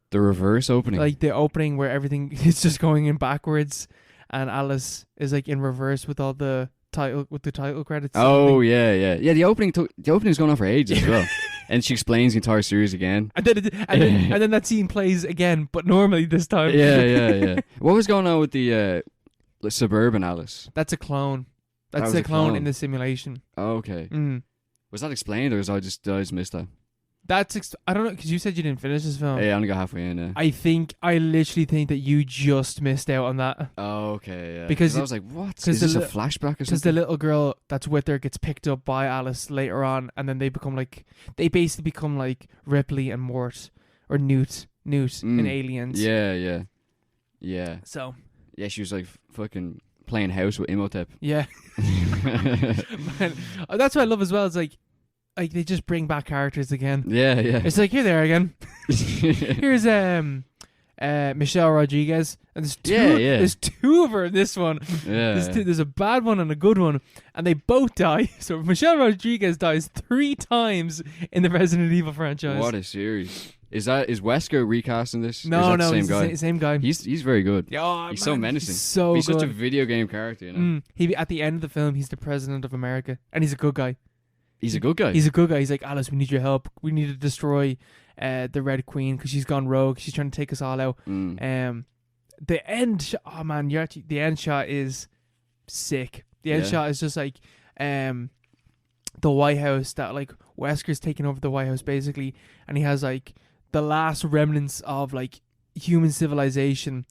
The reverse opening, like the opening where everything is just going in backwards, and Alice is like in reverse with all the title credits. Oh yeah. The opening's going on for ages as well, and she explains the entire series again. And then that scene plays again, but normally this time. Yeah. What was going on with the suburban Alice? That's a clone. That's a clone in the simulation. Oh, okay. Was that explained, or did I just missed that? I don't know, because you said you didn't finish this film. Yeah, I only got halfway in. I literally think that you just missed out on that. Oh, okay, yeah. Because I was like, what? Is this a flashback or something? Because the little girl that's with her gets picked up by Alice later on, and then they basically become like Ripley and Mort, or Newt in Aliens. Yeah. So. Yeah, she was like fucking playing house with Imhotep. Yeah. Man, that's what I love as well. It's like they just bring back characters again. Yeah. It's like, you're there again. Here's Michelle Rodriguez, and there's two of her in this one. Yeah. There's a bad one and a good one, and they both die. So Michelle Rodriguez dies 3 times in the Resident Evil franchise. What a series. Is Wesker recasting this? No, he's the same guy. He's very good. He's so menacing. He's such a video game character, you know. He at the end of the film, he's the president of America, and he's a good guy. He's a good guy. He's like, Alice, we need your help. We need to destroy the Red Queen because she's gone rogue. She's trying to take us all out. The end, the end shot is sick. The end shot is just like the White House, that like Wesker's taking over the White House basically, and he has like the last remnants of like human civilization,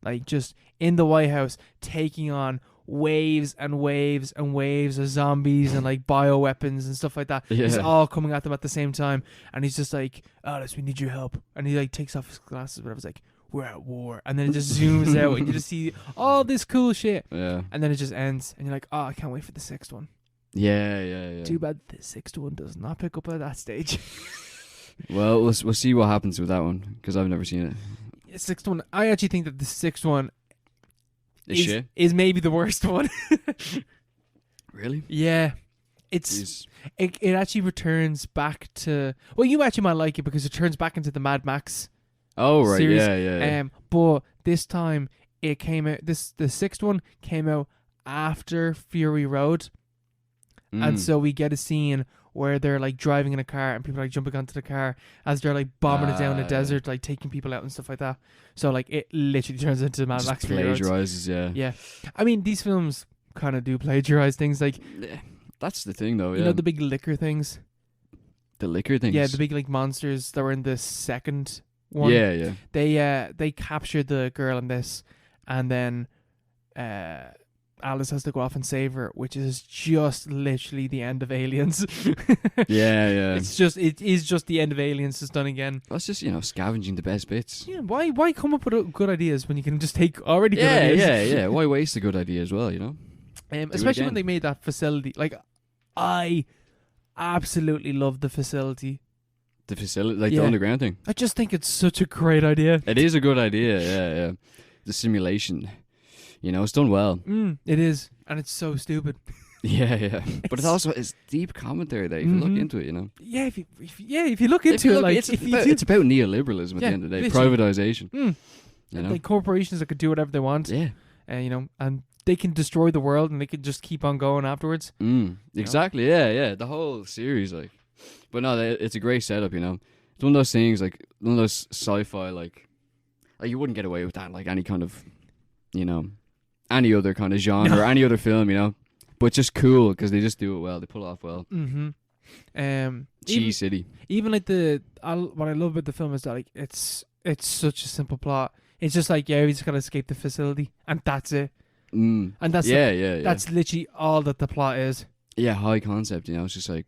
like just in the White House, taking on waves and waves and waves of zombies and like bioweapons and stuff like that. It's all coming at them at the same time, and he's just like, Alice, we need your help. And he like takes off his glasses, whatever. It's like, we're at war. And then it just zooms out, and you just see all this cool shit. Yeah. And then it just ends, and you're like, oh, I can't wait for the 6th one. Yeah. Too bad the 6th one does not pick up at that stage. Well, we'll see what happens with that one, because I've never seen it. The 6th one, I actually think that the 6th one is maybe the worst one. Really? Yeah. It actually returns back to... Well, you actually might like it because it turns back into the Mad Max series. Yeah. But this time, it came out. The sixth one came out after Fury Road, and so we get a scene where they're like driving in a car and people are like jumping onto the car as they're like bombing it down the desert, like taking people out and stuff like that. So like it literally turns into Mad Max Fury Road. Plagiarizes, yeah. Yeah, I mean these films kind of do plagiarize things. Like that's the thing, though. You know the big liquor things. The liquor things. Yeah, the big like monsters that were in the second one. Yeah. They captured the girl in this, and then Alice has to go off and save her, which is just literally the end of Aliens. yeah. It is just the end of Aliens just done again. That's just, scavenging the best bits. Yeah, why come up with good ideas when you can just take already good ideas? Yeah. Why waste a good idea as well, Especially when they made that facility. Like, I absolutely love the facility. The facility, the underground thing. I just think it's such a great idea. It is a good idea, yeah. The simulation, it's done well. It is, and it's so stupid. Yeah. But it's deep commentary there if you look into it, Yeah, if you look into it, it's about neoliberalism at the end of the day, privatization. Like corporations that could do whatever they want. Yeah, and they can destroy the world and they can just keep on going afterwards. Exactly. Yeah. The whole series, but no, it's a great setup. It's one of those things, like one of those sci-fi, like you wouldn't get away with that, like any kind of, any other kind of genre or any other film, but just cool because they just do it well. They pull it off well. Cheese City. Even like what I love about the film is that like it's such a simple plot. It's just like we just gotta escape the facility and that's it. And that's that's literally all that the plot is. Yeah, high concept. It's just like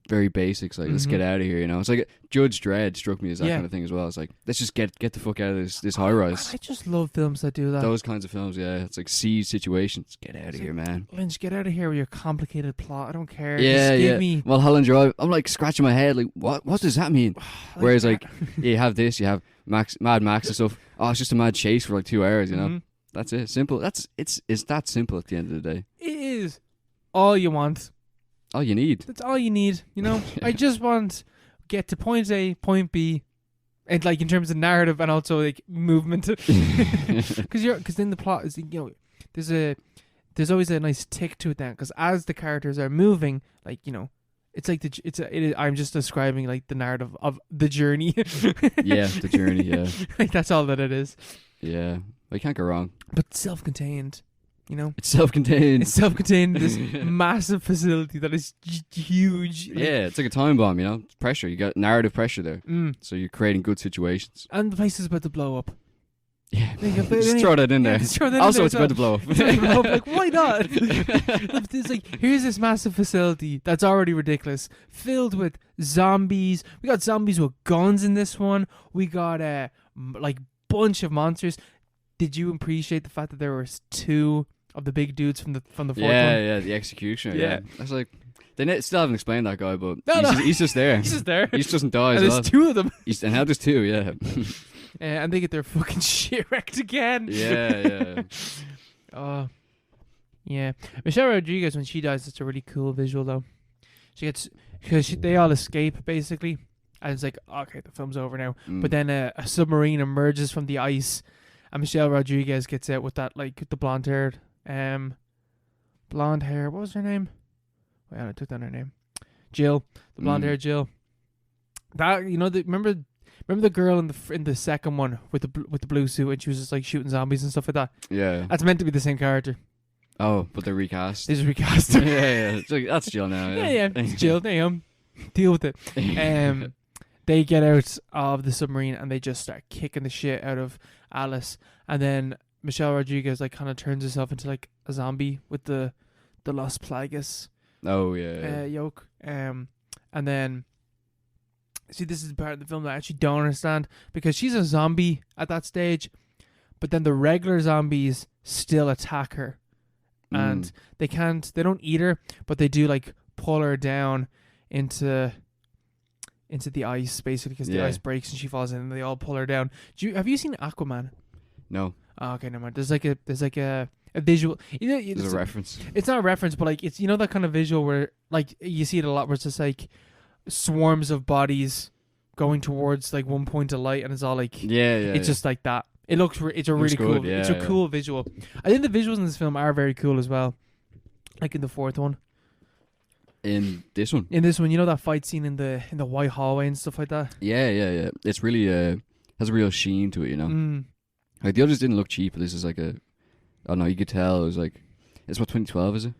very basics. Like let's get out of here. It's like Judge Dredd struck me as that kind of thing as well. It's like let's just get the fuck out of this high rise. I just love films that do that. Those kinds of films, yeah. It's like siege situations. Get out of here, man. Lynch, get out of here with your complicated plot. I don't care. Yeah, just give me. Mulholland Drive. I'm like scratching my head. Like what does that mean? Whereas like you have this, you have Mad Max and stuff. Oh, it's just a mad chase for like 2 hours. That's it. Simple. It's that simple at the end of the day. It is all you want. All you need. That's all you need. I just want get to point A, point B, and like in terms of narrative and also like movement. Because then the plot is there's always a nice tick to it then. Because as the characters are moving, like it's like I'm just describing like the narrative of the journey. Yeah, the journey. Yeah, like that's all that it is. Yeah, you can't go wrong. But self-contained. It's self-contained. It's self-contained. This massive facility that is huge. Yeah, it's like a time bomb. It's pressure. You got narrative pressure there. So you're creating good situations. And the place is about to blow up. Yeah, just throw that in there. Also, it's about to blow up. Like, why not? It's like, here's this massive facility that's already ridiculous, filled with zombies. We got zombies with guns in this one. We got like bunch of monsters. Did you appreciate the fact that there was 2 of the big dudes from the fourth one? Yeah, the executioner. Yeah, I was like, they still haven't explained that guy, but he's just there. He's just there. He just doesn't die. And there's 2 of them. And now there's 2. Yeah. And they get their fucking shit wrecked again. Yeah. Oh, yeah. Michelle Rodriguez, when she dies, it's a really cool visual though. She gets because they all escape basically, and it's like okay, the film's over now. But then a submarine emerges from the ice. And Michelle Rodriguez gets out with that, like, the blonde hair. What was her name? Wait, I took down her name. Jill. The blonde hair Jill. That, remember the girl in the second one with the blue suit and she was just, like, shooting zombies and stuff like that? Yeah. That's meant to be the same character. Oh, but they're recast. They just recast her. Yeah. It's like, that's Jill now. Yeah. It's Jill. There you go. Deal with it. They get out of the submarine and they just start kicking the shit out of Alice, and then Michelle Rodriguez like kind of turns herself into like a zombie with the Los Plagas. Oh yeah. Yoke. And then see, this is the part of the film that I actually don't understand because she's a zombie at that stage, but then the regular zombies still attack her, and they don't eat her, but they do like pull her down into the ice basically because the ice breaks and she falls in and they all pull her down. Have you seen Aquaman? No. Oh, okay, never mind. There's like a visual. There's a reference. It's not a reference, but like it's that kind of visual where like you see it a lot where it's just like swarms of bodies going towards like one point of light and it's all like yeah. It's just like that. It looks. It's a really good, cool. yeah, It's a cool visual. I think the visuals in this film are very cool as well. Like in the fourth one. In this one. In this one, you know that fight scene in the white hallway and stuff like that. Yeah. It's really has a real sheen to it, you know. Like the others didn't look cheap, but this is like a. I don't know. You could tell it was like. It's what 2012 is it?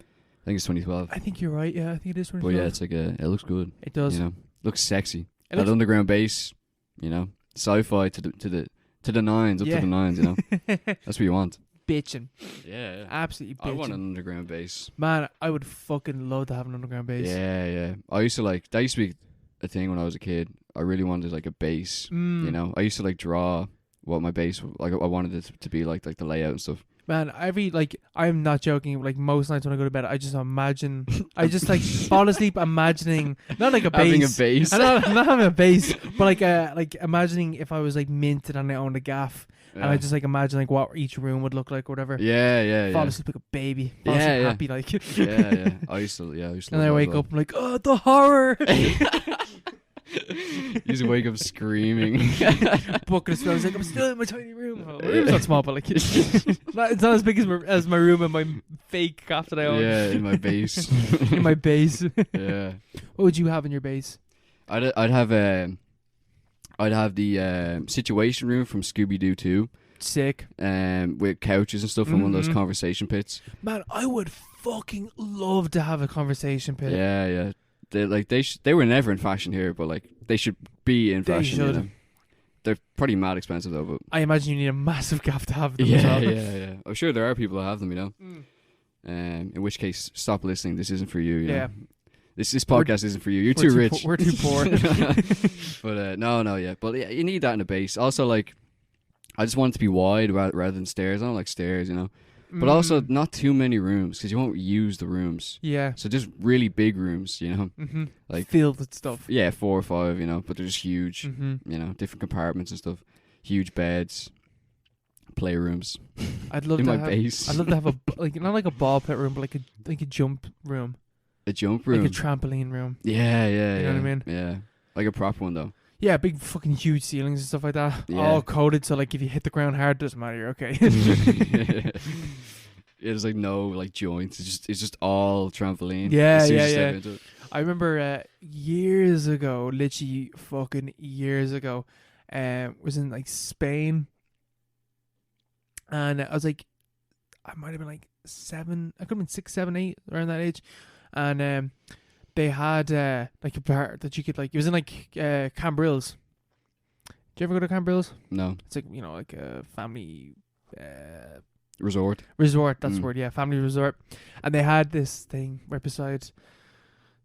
I think it's 2012. I think you're right. Yeah, I think it is 2012. But yeah, it's like it looks good. It does. You know, looks sexy. That underground bass, you know, sci-fi to the nines, up to the nines. You know, that's what you want. Bitching. Yeah. Absolutely bitching. I want an underground bass. Man, I would fucking love to have an underground bass. Yeah. I used to like that. Used to be a thing when I was a kid. I really wanted like a bass. You know, I used to like draw what my bass like. I wanted it to be like the layout and stuff. Man, I'm not joking. Like most nights when I go to bed, I just imagine. I just like fall asleep imagining not like a bass. Having a bass. I'm not having a bass, but like imagining if I was like minted and I owned a gaff, and I just like imagine like what each room would look like or whatever. Yeah. Fall asleep like a baby. Fall asleep happy like. Yeah. I used to. And then I wake up, I'm like, oh, the horror. You used to wake up screaming. Book of smells like I'm still in my tiny room. Well, my room's not small, but like it's not as big as my room and my fake gaff that I own. Yeah, in my base. In my base. Yeah. What would you have in your base? I'd have the Situation Room from Scooby Doo 2. Sick. With couches and stuff and one of those conversation pits. Man, I would fucking love to have a conversation pit. Yeah. They were never in fashion here, but like they should be in fashion. They should. You know? They're pretty mad expensive though. But I imagine you need a massive gaff to have them. as well. Yeah. I'm sure there are people that have them, you know. In which case, stop listening. This isn't for you. You know? This podcast isn't for you. You're too rich. We're too poor. But no, yeah. But yeah, you need that in a base. Also, like, I just want it to be wide rather than stairs. I don't like stairs, you know. But also not too many rooms because you won't use the rooms. Yeah. So just really big rooms, you know. Like filled with stuff. Yeah, 4 or 5, you know. But they're just huge. You know, different compartments and stuff. Huge beds. Playrooms. I'd love in to my have, base. I'd love to have not like a ball pit room, but like a jump room. A jump room. Like a trampoline room. Yeah. You know what I mean? Yeah. Like a proper one though. Yeah, big fucking huge ceilings and stuff like that. Yeah. All coated, so like if you hit the ground hard, doesn't matter, you're okay. There's like no like joints. It's just all trampoline. Yeah. I remember years ago, literally fucking years ago, was in like Spain, and I was like, I might have been like 7. I could have been 6, 7, 8 around that age, and they had like a part that you could like. It was in like Cambrils. Did you ever go to Cambrils? No. It's like, you know, like a family resort. That's the word. Yeah, family resort, and they had this thing right beside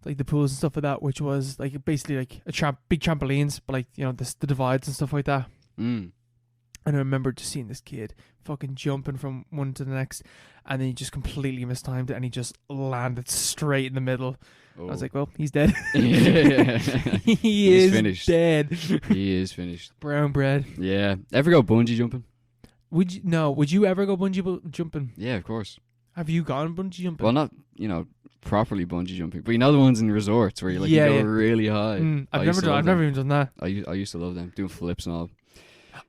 like the pools and stuff like that, which was like basically like big trampolines, but like, you know, the divides and stuff like that. And I remember just seeing this kid fucking jumping from one to the next, and then he just completely mistimed it, and he just landed straight in the middle. I was like, well, he's dead. He's finished. Dead. He is finished. Brown bread. Yeah. Ever go bungee jumping? Would you ever go bungee jumping? Yeah, of course. Have you gone bungee jumping? Well, not, you know, properly bungee jumping, but you know the ones in resorts where you go really high. I've never even done that. I used to love them, doing flips and all.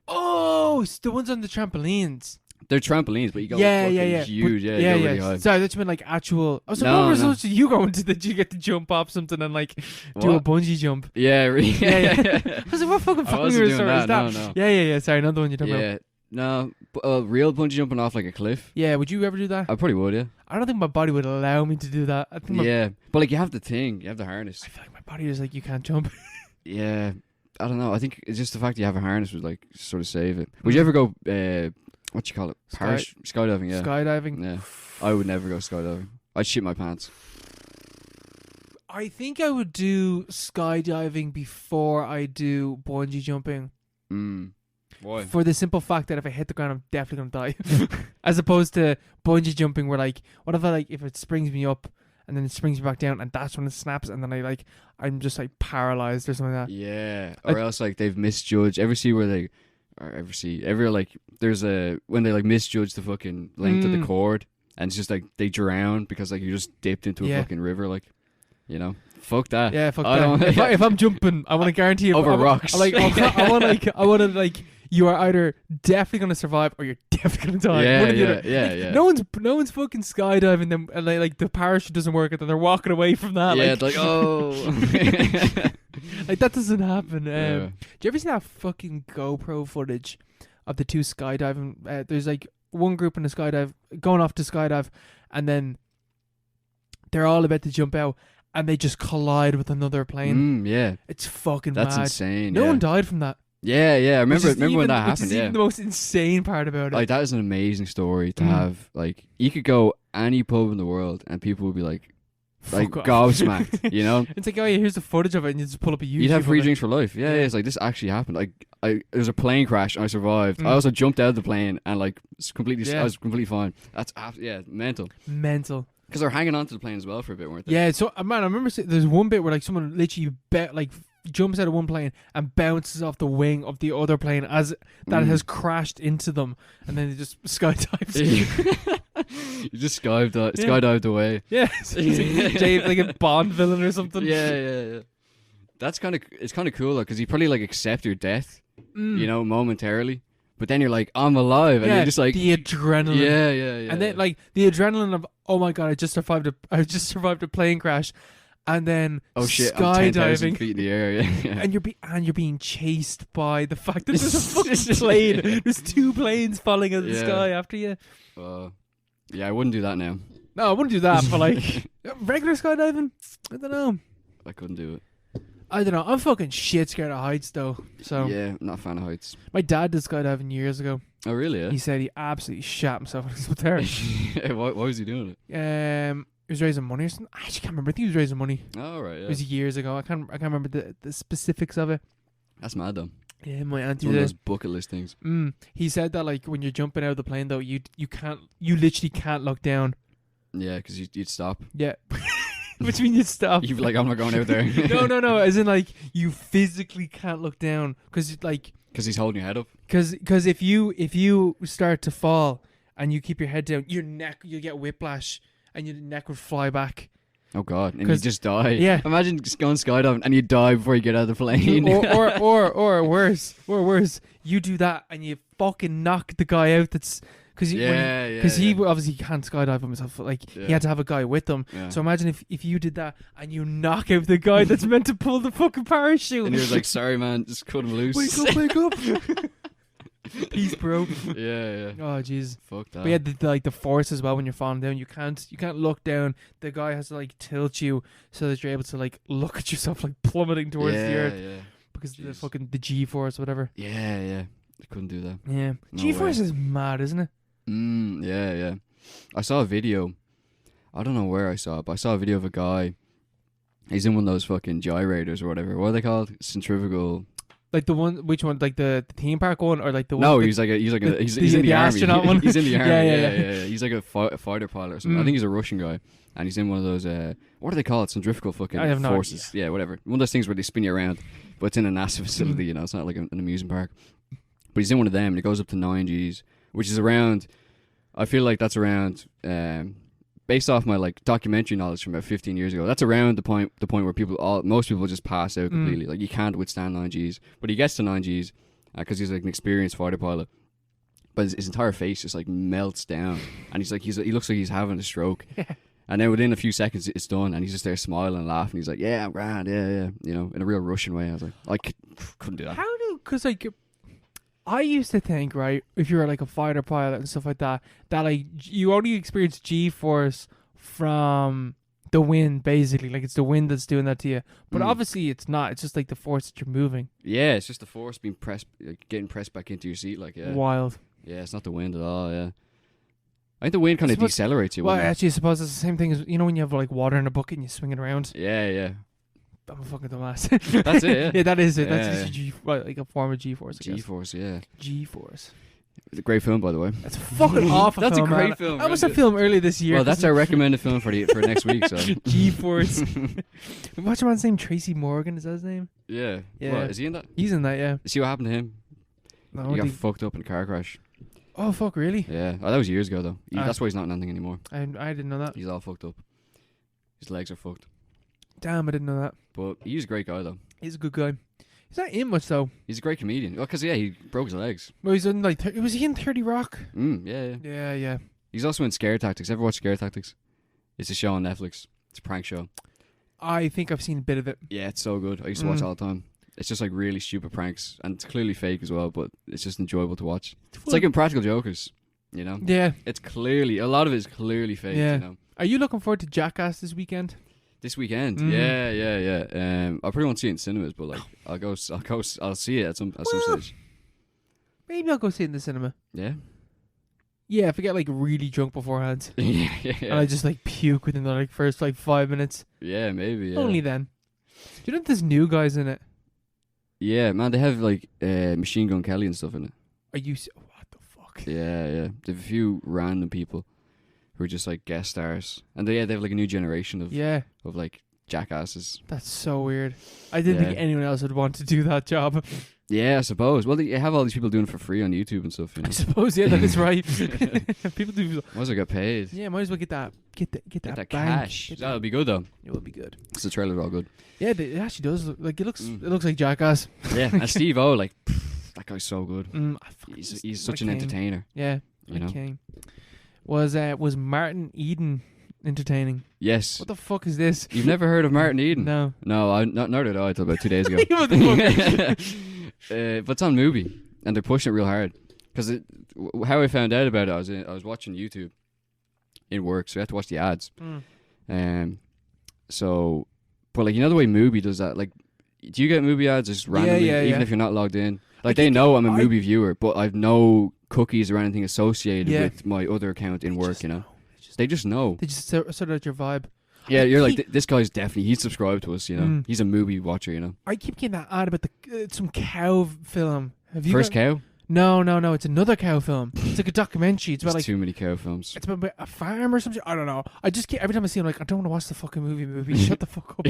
Oh, it's the ones on the trampolines. They're trampolines, but you go huge. But, you go really high. Sorry, that's been like actual. I was like, what results did you go into that you get to jump off something and like do a bungee jump? Yeah, really. Yeah. I was like, what fucking resort is that? No. Yeah. Sorry, not the one you're talking about. No, real bungee jumping off like a cliff. Yeah, would you ever do that? I probably would, yeah. I don't think my body would allow me to do that. I think but like you have the thing, you have the harness. I feel like my body is like, you can't jump. Yeah, I don't know. I think it's just the fact you have a harness would like sort of save it. Would you ever go? What you call it? Skydiving. Yeah. Skydiving. Yeah. I would never go skydiving. I'd shit my pants. I think I would do skydiving before I do bungee jumping. Why? For the simple fact that if I hit the ground, I'm definitely gonna die. As opposed to bungee jumping, where like, what if if it springs me up and then it springs me back down, and that's when it snaps, and then I'm just like paralyzed or something like that. Yeah. Or else like they've misjudged. There's when they like misjudge the fucking length of the cord, and it's just like they drown because like you just dipped into a fucking river, like, you know, Fuck that. Yeah, fuck I don't- that. If I'm jumping, I want to guarantee Over rocks. I want to like. You are either definitely gonna survive or you're definitely gonna die. Yeah, One or the yeah, other. yeah, Like, yeah. No one's fucking skydiving them, and like the parachute doesn't work, and then they're walking away from that. Yeah, like, it's like, oh. like that doesn't happen. Yeah. Do you ever see that fucking GoPro footage of the two skydiving? There's like one group in the skydive going off to skydive, and then they're all about to jump out, and they just collide with another plane. Yeah. It's fucking That's mad. insane. No yeah. one died from that. Yeah, yeah. I remember when that Which happened. is Yeah. even the most insane part about it. Like, that is an amazing story to have. Like, you could go any pub in the world and people would be like Fuck off. gobsmacked, you know? It's like, oh yeah, here's the footage of it, and you just pull up a YouTube. You'd have free of it. drinks for life. Yeah, it's like, this actually happened. Like, there was a plane crash and I survived. I Mm. also jumped out of the plane and like Yeah. I was completely fine. That's mental. Mental. Because they're hanging on to the plane as well for a bit, weren't they? Yeah, so man, I remember there's one bit where like someone literally jumps out of one plane and bounces off the wing of the other plane as that has crashed into them, and then they just skydives. You just skydived away. Yeah, so he's like a Bond villain or something. Yeah. That's it's kind of cool because you probably like accept your death, you know, momentarily. But then you're like, I'm alive, and you're just like the adrenaline. Yeah. And then like the adrenaline of, oh my god, I just survived a plane crash, and then oh shit, I'm 10,000 skydiving. feet in the air, yeah. And you're being chased by the fact that there's a fucking plane. There's two planes falling out of the sky after you. Yeah, I wouldn't do that now. No, I wouldn't do that. But like regular skydiving, I don't know. I couldn't do it. I don't know. I'm fucking shit scared of heights though. So Yeah, I'm not a fan of heights. my dad did skydiving years ago. Oh really? Yeah. He said he absolutely shat himself when he was up there. why was he doing it? He was raising money or something. I actually can't remember. I think he was raising money. Oh right, It yeah. was years ago. I can't remember the specifics of it. That's mad though. Yeah, my auntie One of did. those bucket list things. He said that like when you're jumping out of the plane though, you literally can't look down. Yeah, because you'd stop. Yeah. Which means you'd stop. You'd be like, I'm not going out there. No. As in like you physically can't look down because like Because he's holding your head up. because if you start to fall and you keep your head down, you'll get whiplash and your neck would fly back. Oh god, and you just die. Yeah. Imagine just going skydiving and you die before you get out of the plane. or worse, you do that and you fucking knock the guy out. That's because he obviously can't skydive himself. Like he had to have a guy with him. Yeah. So imagine if you did that and you knock out the guy that's meant to pull the fucking parachute. And you're like, sorry man, just cut him loose. Wake up. Peace, bro. Yeah. Oh jeez. Fuck that. But yeah, the force as well when you're falling down. You can't look down. The guy has to like tilt you so that you're able to like look at yourself like plummeting towards the earth Yeah. because of the fucking the G force, whatever. Yeah. I couldn't do that. Yeah, No G force way. is mad, isn't it? Yeah. I saw a video. I don't know where I saw it, but I saw a video of a guy. He's in one of those fucking gyrators or whatever. What are they called? Centrifugal. Like the one, which one? Like the theme park one, or like the one? No, that- he's the in the army. astronaut one? He's in the army. Yeah. He's like a fighter pilot or something. I think he's a Russian guy, and he's in one of those. What do they call it? Centrifugal fucking I have no forces. Yeah, whatever. One of those things where they spin you around, but it's in a NASA facility. You know, it's not like an amusement park. But he's in one of them, and it goes up to 9 Gs, which is around. I feel like that's around. Based off my like documentary knowledge from about 15 years ago, that's around the point where most people just pass out completely. Like you can't withstand 9 Gs, but he gets to 9 Gs because he's like an experienced fighter pilot. But his entire face just like melts down, and he looks like he's having a stroke. And then within a few seconds, it's done, and he's just there smiling and laughing. He's like, "Yeah, I'm grand, yeah," you know, in a real Russian way. I was like, couldn't do that. Because like, I used to think, right, if you were like a fighter pilot and stuff like that like you only experience G force from the wind, basically. Like it's the wind that's doing that to you. But obviously, it's not. It's just like the force that you're moving. Yeah, it's just the force being pressed, like, getting pressed back into your seat. Like, yeah, Wild. Yeah, it's not the wind at all. Yeah. I think the wind kind of decelerates you. Well, wouldn't it? actually, I suppose it's the same thing as when you have like water in a bucket and you swing it around. Yeah. I'm a fucking dumbass. That's it. Yeah, yeah, that is it. That's Yeah. just like a form of G-force. G-force. Yeah, G-force. it's a great film, by the way. That's fucking awful. That's film, a great man. film. I watched a film earlier this year. Well, that's our recommended film for next week. So G-force. What's your man's name? Tracy Morgan. Is that his name? Yeah. Yeah. What, is he in that? He's in that. Yeah. See what happened to him? No, He got fucked up in a car crash. Oh fuck! Really? Yeah. Oh, that was years ago though. That's why he's not in anything anymore. I didn't know that. He's all fucked up. His legs are fucked. Damn, I didn't know that. But he's a great guy though. He's a good guy. He's not in much though. He's a great comedian. Well, because he broke his legs. Well, he's in like. Was he in 30 Rock? Yeah. Yeah. He's also in Scare Tactics. Ever watch Scare Tactics? It's a show on Netflix. It's a prank show. I think I've seen a bit of it. Yeah, it's so good. I used to watch it all the time. It's just like really stupid pranks, and it's clearly fake as well, but it's just enjoyable to watch. It's like in Practical Jokers, you know? Yeah. It's clearly, a lot of it is clearly fake, you know? Are you looking forward to Jackass this weekend? This weekend? Yeah. I probably won't see it in cinemas, but like, I'll see it at some stage. Maybe I'll go see it in the cinema. Yeah? Yeah, if I get like really drunk beforehand. yeah. And I just like puke within the like first like 5 minutes. Yeah, maybe, yeah. Only then. Do you know there's new guys in it? Yeah, man, they have like Machine Gun Kelly and stuff in it. Are you... What the fuck? Yeah. They have a few random people who are just like guest stars. And they have like a new generation of like jackasses. That's so weird. I didn't think anyone else would want to do that job. Yeah, I suppose. Well, they have all these people doing it for free on YouTube and stuff. You know? I suppose, yeah, that is right. People do. Might as well get paid. Yeah, might as well get that bank. Cash. That'll be good though. It will be good. The trailer's all good. Yeah, it actually does. Like it looks like Jackass. Yeah, and Steve O, like that guy's so good. He's such an king. Entertainer. Yeah, you know. King. Was Martin Eden entertaining? Yes. What the fuck is this? You've never heard of Martin Eden? No. Nor did I until about 2 days ago. But it's on Mubi, and they're pushing it real hard. Because how I found out about it, I was watching YouTube in work, so I had to watch the ads. So, but like, you know the way Mubi does that? Like, do you get Mubi ads just randomly, even if you're not logged in? Like, they know I'm a Mubi viewer, but I've no cookies or anything associated with my other account in work, you know? They just know. They just sort out your vibe. Yeah, you're like, this guy's definitely, he's subscribed to us, you know? He's a movie watcher, you know? I keep getting that ad about some cow film. Have you First Cow? No, it's another cow film. It's like a documentary. It's about like too many cow films. It's about a farm or something. I don't know. I just every time I see him, like, I don't want to watch the fucking movie. Shut the fuck up.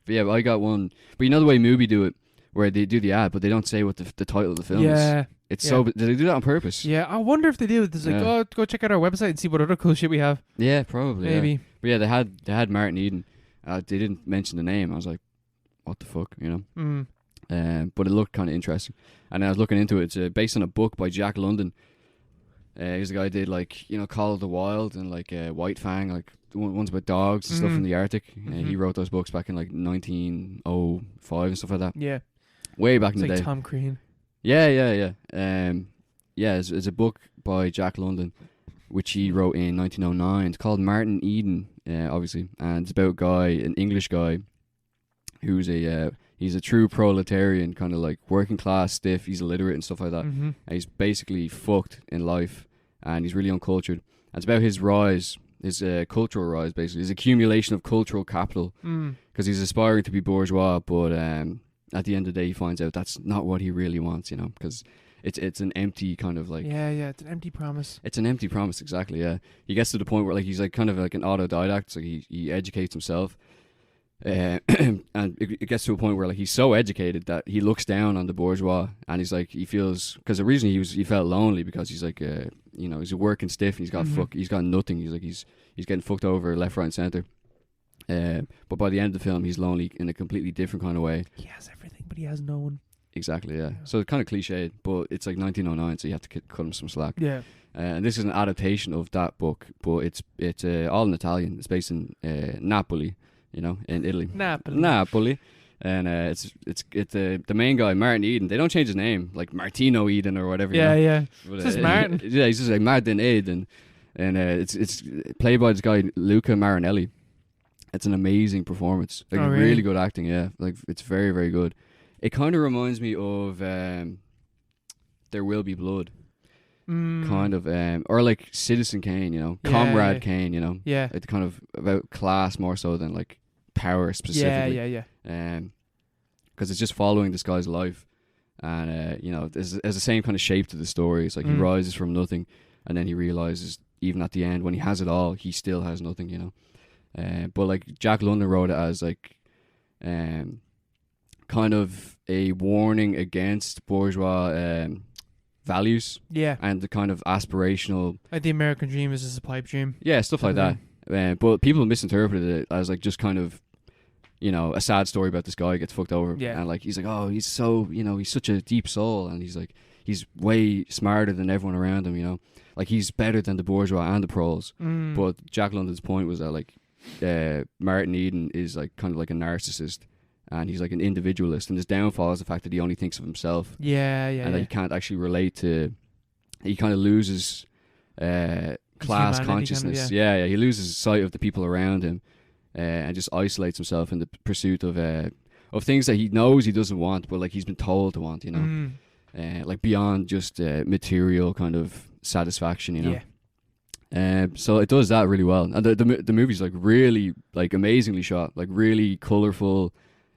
But I got one. But you know the way Mubi do it, where they do the ad, but they don't say what the title of the film is. It's so. Do they do that on purpose? Yeah, I wonder if they do. It's like, go check out our website and see what other cool shit we have. Yeah, probably. Maybe. Yeah. But yeah, they had Martin Eden. They didn't mention the name. I was like, what the fuck, you know? But it looked kind of interesting, and I was looking into it. It's based on a book by Jack London. He's the guy who did like, you know, Call of the Wild and like White Fang, like ones about dogs and stuff in the Arctic. He wrote those books back in like 1905 and stuff like that. Yeah, way back in the like day. Tom Crean. Yeah. It's a book by Jack London, which he wrote in 1909. It's called Martin Eden, obviously, and it's about an English guy, who's he's a true proletarian, kind of like working class stiff. He's illiterate and stuff like that. And he's basically fucked in life, and he's really uncultured. And it's about his rise, his cultural rise, basically, his accumulation of cultural capital, because he's aspiring to be bourgeois, but at the end of the day, he finds out that's not what he really wants, you know, because it's an empty kind of like... Yeah, it's an empty promise. It's an empty promise, exactly, yeah. He gets to the point where like he's like kind of like an autodidact, so he educates himself. And it gets to a point where like he's so educated that he looks down on the bourgeois, and he's like, he feels, because the reason he felt lonely, because he's like you know, he's a working stiff, and he's got nothing. He's like he's getting fucked over left, right, and center. But by the end of the film, he's lonely in a completely different kind of way. He has everything, but he has no one. Exactly, yeah. So it's kind of cliched, but it's like 1909, so you have to cut him some slack. Yeah. And this is an adaptation of that book, but it's all in Italian. It's based in Napoli, you know, in Italy. Napoli. And it's the main guy, Martin Eden. They don't change his name, like Martino Eden or whatever. Yeah, you know? yeah. But, it's just Martin. Yeah, he's just like Martin Eden. And it's played by this guy, Luca Marinelli. It's an amazing performance. Like really good acting, yeah. Like it's very, very good. It kind of reminds me of There Will Be Blood. Kind of, or like Citizen Kane, you know, Comrade Kane, you know. Yeah. It's kind of about class more so than like power specifically. Yeah. Because it's just following this guy's life, and you know, there's the same kind of shape to the story. It's like he rises from nothing, and then he realizes even at the end when he has it all, he still has nothing, you know. But like Jack London wrote it as like, kind of a warning against bourgeois values. Yeah. And the kind of aspirational, like the American dream is just a pipe dream. Yeah, stuff like that. But people misinterpreted it as like just kind of you know, a sad story about this guy gets fucked over. Yeah. And like, he's like, oh, he's so, you know, he's such a deep soul. And he's like, he's way smarter than everyone around him, you know. Like, he's better than the bourgeois and the proles. But Jack London's point was that, like, Martin Eden is like kind of like a narcissist. And he's like an individualist, and his downfall is the fact that he only thinks of himself. And that he can't actually relate to. He kind of loses class consciousness. Kind of, he loses sight of the people around him, and just isolates himself in the pursuit of things that he knows he doesn't want, but like he's been told to want. You know, like beyond just material kind of satisfaction. You know. Yeah. So it does that really well, and the movie's like really like amazingly shot, like really colorful.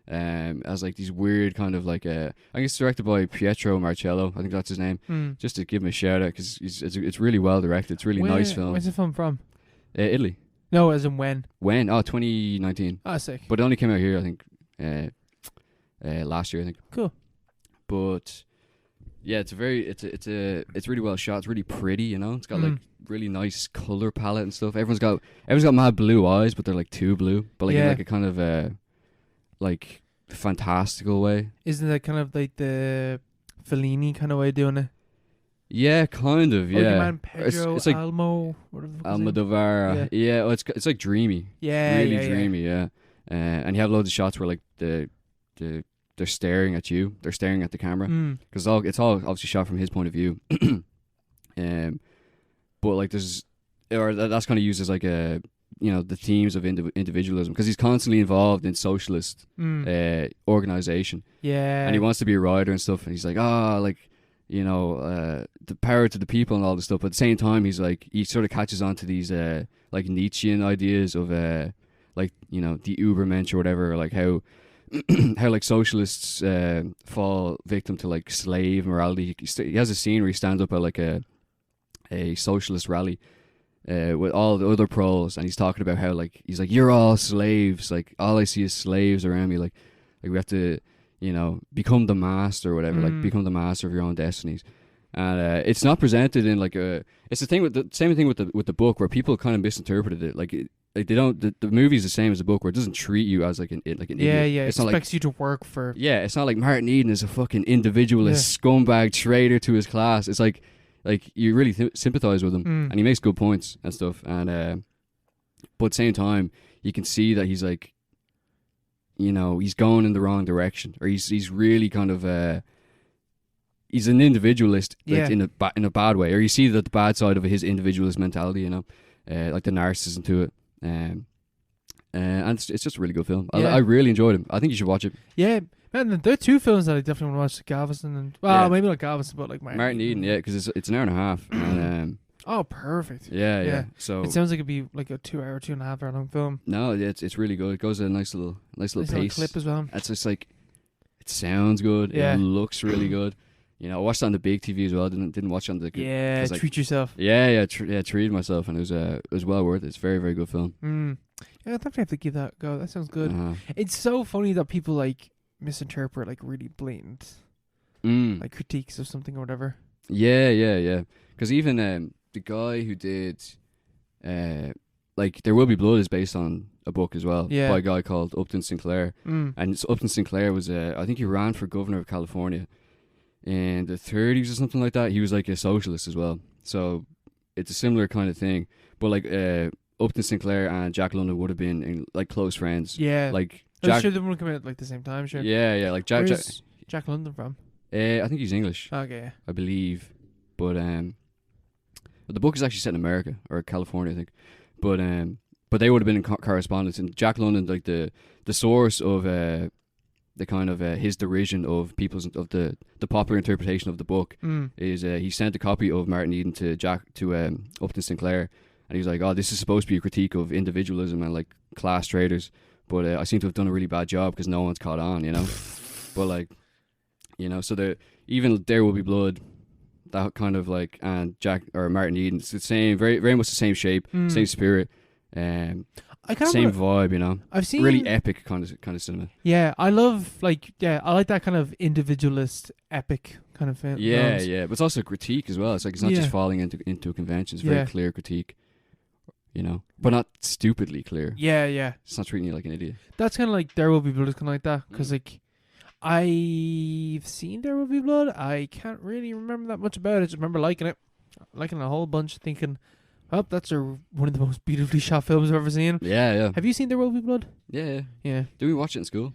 As like these weird kind of like I think it's directed by Pietro Marcello, I think that's his name. Just to give him a shout out, because it's really well directed. It's really nice film. Where's the film from? Italy. No, as in when? 2019. Oh, sick. But it only came out here I think last year I think. Cool. But yeah, it's really well shot. It's really pretty, you know. It's got like really nice color palette and stuff. Everyone's got mad blue eyes, but they're like too blue, but like in like a kind of like fantastical way. Isn't that kind of like the Fellini kind of way of doing it? Yeah, kind of. Yeah, man, Pedro it's like Almodovar. Yeah, it's like dreamy. Yeah, really dreamy. Yeah, and you have loads of shots where like they're staring at you. They're staring at the camera because it's all obviously shot from his point of view. But like that's kind of used as like a, you know, the themes of individualism, because he's constantly involved in socialist organization. Yeah, and he wants to be a writer and stuff. And he's like, like, you know, the power to the people and all this stuff. But at the same time, he's like, he sort of catches on to these like Nietzschean ideas of like, you know, the Ubermensch or whatever, or like how like socialists fall victim to like slave morality. He has a scene where he stands up at like a socialist rally with all the other proles, and he's talking about how like he's like, you're all slaves, like all I see is slaves around me, like we have to, you know, become the master or whatever, like become the master of your own destinies. And it's not presented in like it's the thing with the same thing with the book, where people kind of misinterpreted it, like they don't, the movie's the same as the book, where it doesn't treat you as like an idiot. It's not expects like, you to work for. Yeah, it's not like Martin Eden is a fucking individualist scumbag traitor to his class. It's like you really sympathize with him, and he makes good points and stuff. And but at the same time, you can see that he's like, you know, he's going in the wrong direction, or he's really kind of he's an individualist, like in a bad way, or you see that the bad side of his individualist mentality, you know, like the narcissism to it. And it's just a really good film. I really enjoyed it. I think you should watch it. Yeah. Man, there are two films that I definitely want to watch: Galveston and maybe not Galveston, but like Martin Eden. Yeah, because it's an hour and a half. And, oh, perfect. Yeah. So it sounds like it'd be like a 2.5 hour long film. No, it's really good. It goes at a nice little pace. Clip as well. It's just like, it sounds good. Yeah. It looks really good. You know, I watched it on the big TV as well. Didn't watch it on the treat yourself. Treated myself, and it was well worth it. It's a very, very good film. Yeah, I definitely have to give that a go. That sounds good. It's so funny that people like misinterpret like really blatant like critiques of something or whatever. Yeah. Because even the guy who did like There Will Be Blood is based on a book as well, by a guy called Upton Sinclair. And Upton Sinclair was I think he ran for governor of California in the 30s or something like that. He was like a socialist as well, so it's a similar kind of thing. But like Upton Sinclair and Jack London would have been like close friends. Yeah, like I'm sure they would come out at like the same time. Sure. Yeah. Like Where's Jack London from? I think he's English. Okay. I believe, but the book is actually set in America or California, I think. But they would have been in correspondence. And Jack London, like the source of the kind of his derision of the popular interpretation of the book is he sent a copy of Martin Eden to Upton Sinclair, and he was like, "Oh, this is supposed to be a critique of individualism and like class traders, but I seem to have done a really bad job because no one's caught on, you know." But like, you know, so even There Will Be Blood, that kind of like, and Martin Eden, it's the same, very, very much the same shape, same spirit, same vibe, you know. I've seen really epic kind of cinema. Yeah, I love I like that kind of individualist epic kind of film. Yeah, but it's also a critique as well. It's like it's not just falling into a convention. It's a very clear critique. you know, but not stupidly clear. Yeah, yeah. It's not treating you like an idiot. That's kind of like There Will Be Blood is kind of like that. Because, like, I've seen There Will Be Blood. I can't really remember that much about it. I just remember liking it. Liking it a whole bunch, thinking, well, that's one of the most beautifully shot films I've ever seen. Yeah, yeah. Have you seen There Will Be Blood? Yeah. Yeah. Did we watch it in school?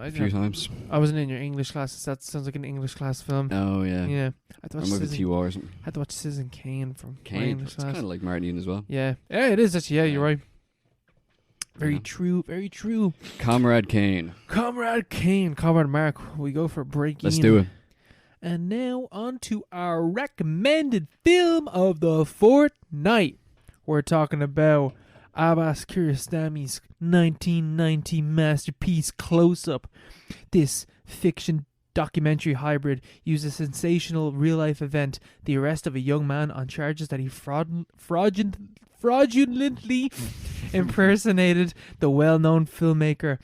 A few times. I wasn't in your English classes. That sounds like an English class film. Oh, yeah. Yeah. I had to watch I had to watch Citizen Kane from my Kane. English It's class. kind of like Martin Eden as well. Yeah. Yeah, it is actually. Yeah, you're right. Very Yeah. true. Very true. Comrade Kane. Comrade Kane. Comrade Mark. We go for a break. Let's do it. And now on to our recommended film of the fortnight. We're talking about Abbas Kiarostami's 1990 masterpiece Close Up. This fiction documentary hybrid uses a sensational real-life event, the arrest of a young man on charges that he fraudulently impersonated the well-known filmmaker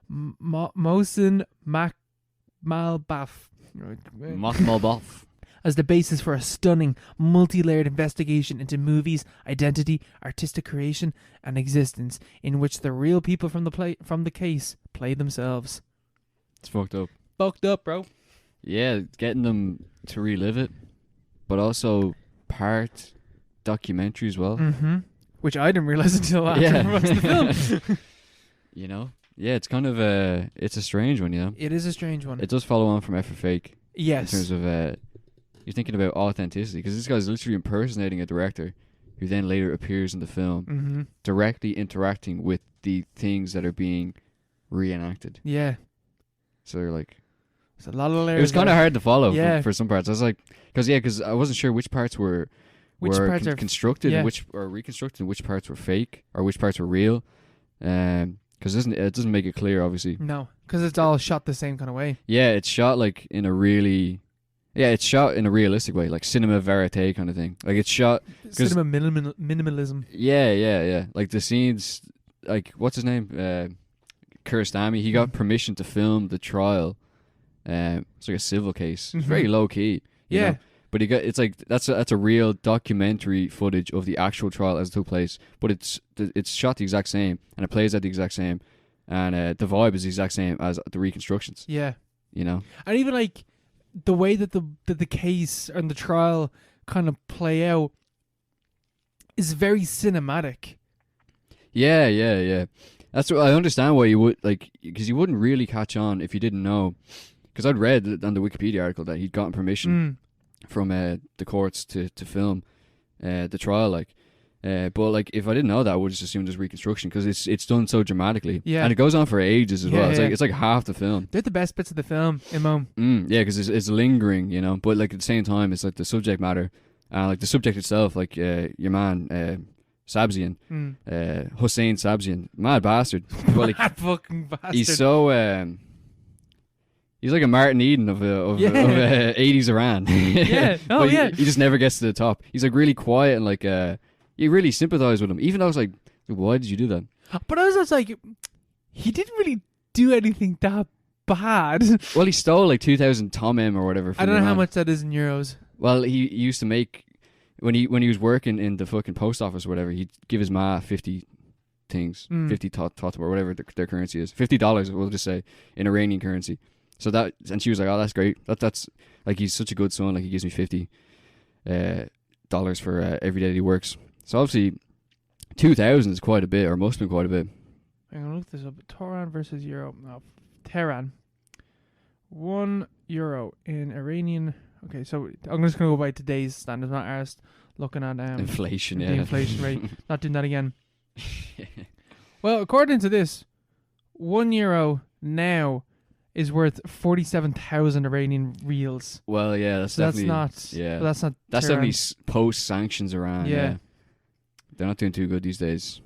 Mohsen Malbaf as the basis for a stunning, multi-layered investigation into movies, identity, artistic creation, and existence, in which the real people from the case play themselves. It's fucked up. Fucked up, bro. Yeah, getting them to relive it, but also part documentary as well. Mm-hmm. Which I didn't realize until after watching the film. You know? Yeah, it's kind of it's a strange one, you know? It is a strange one. It does follow on from F for Fake. Yes. In terms of, you're thinking about authenticity, because this guy's literally impersonating a director who then later appears in the film, directly interacting with the things that are being reenacted. Yeah. So they're like... It's a lot of layers. It was kind of hard to follow for some parts. I was like... Because I wasn't sure which parts were constructed and which or reconstructed and which parts were fake or which parts were real. Because it doesn't make it clear, obviously. No, because it's all shot the same kind of way. Yeah, it's shot like in a really... Yeah, it's shot in a realistic way, like cinema verite kind of thing. Like it's shot... Cinema minimalism. Yeah. Like the scenes... Like, what's his name? Kiarostami. He got permission to film the trial. It's like a civil case. It's very low key. You know? But it's like that's a real documentary footage of the actual trial as it took place. But it's shot the exact same, and it plays out the exact same, and the vibe is the exact same as the reconstructions. Yeah, you know, and even like the way that the case and the trial kind of play out is very cinematic. Yeah. That's what I understand why you would like, because you wouldn't really catch on if you didn't know. Because I'd read on the Wikipedia article that he'd gotten permission from the courts to film the trial, like. But like, if I didn't know that, I would just assume there's reconstruction because it's done so dramatically. Yeah, and it goes on for ages as well. It's like half the film. They're the best bits of the film, Imam. Yeah, because it's lingering, you know. But like at the same time, it's like the subject matter, like the subject itself, like your man. Sabzian, Hussein Sabzian, mad bastard. Well, like, mad fucking bastard. He's so he's like a Martin Eden of 80s Iran. He just never gets to the top. He's like really quiet and like you really sympathize with him, even though it's like, why did you do that? But I was like, he didn't really do anything that bad. Well, he stole like 2,000 Tom M or whatever. I don't know how much that is in euros. Well, he used to make. When he was working in the fucking post office or whatever, he'd give his ma 50 things, 50 tot or whatever their currency is, $50, we'll just say, in Iranian currency. So that, and she was like, oh, that's great. That's like, he's such a good son. Like, he gives me $50 for every day that he works. So obviously, 2,000 is quite a bit, or must have been quite a bit. I'm gonna look this up. Tehran versus Euro. No, Tehran. €1 in Iranian. Okay, so I'm just going to go by today's standards, not ours, looking at inflation, the inflation rate. Not doing that again. Well, according to this, €1 now is worth 47,000 Iranian reals. Well, yeah, that's not. Yeah, that's not. That's definitely post sanctions Iran. Yeah, they're not doing too good these days.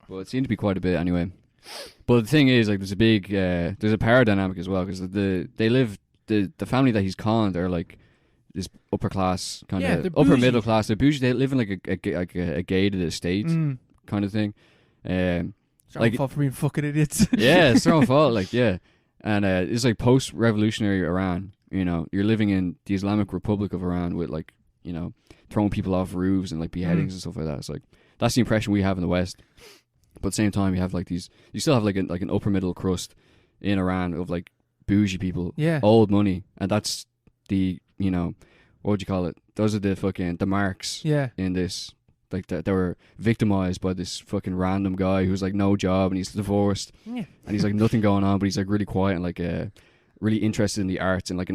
Well, it seemed to be quite a bit anyway. But the thing is, like, there's a power dynamic as well, because the family that he's conned are like this upper class kind of upper middle class. They're bougie. They live in like a gated estate kind of thing. It's their own fault for being fucking idiots. Yeah, it's their own fault. Like, yeah, and it's like post-revolutionary Iran. You know, you're living in the Islamic Republic of Iran with like, you know, throwing people off roofs and like beheadings and stuff like that. It's like that's the impression we have in the West. But at the same time, you have like these. You still have like an upper middle crust in Iran of like bougie people, old money, and that's the, you know, what would you call it? Those are the fucking the marks in this. Like that they were victimized by this fucking random guy who's like no job and he's divorced and he's like nothing going on, but he's like really quiet and like really interested in the arts in like a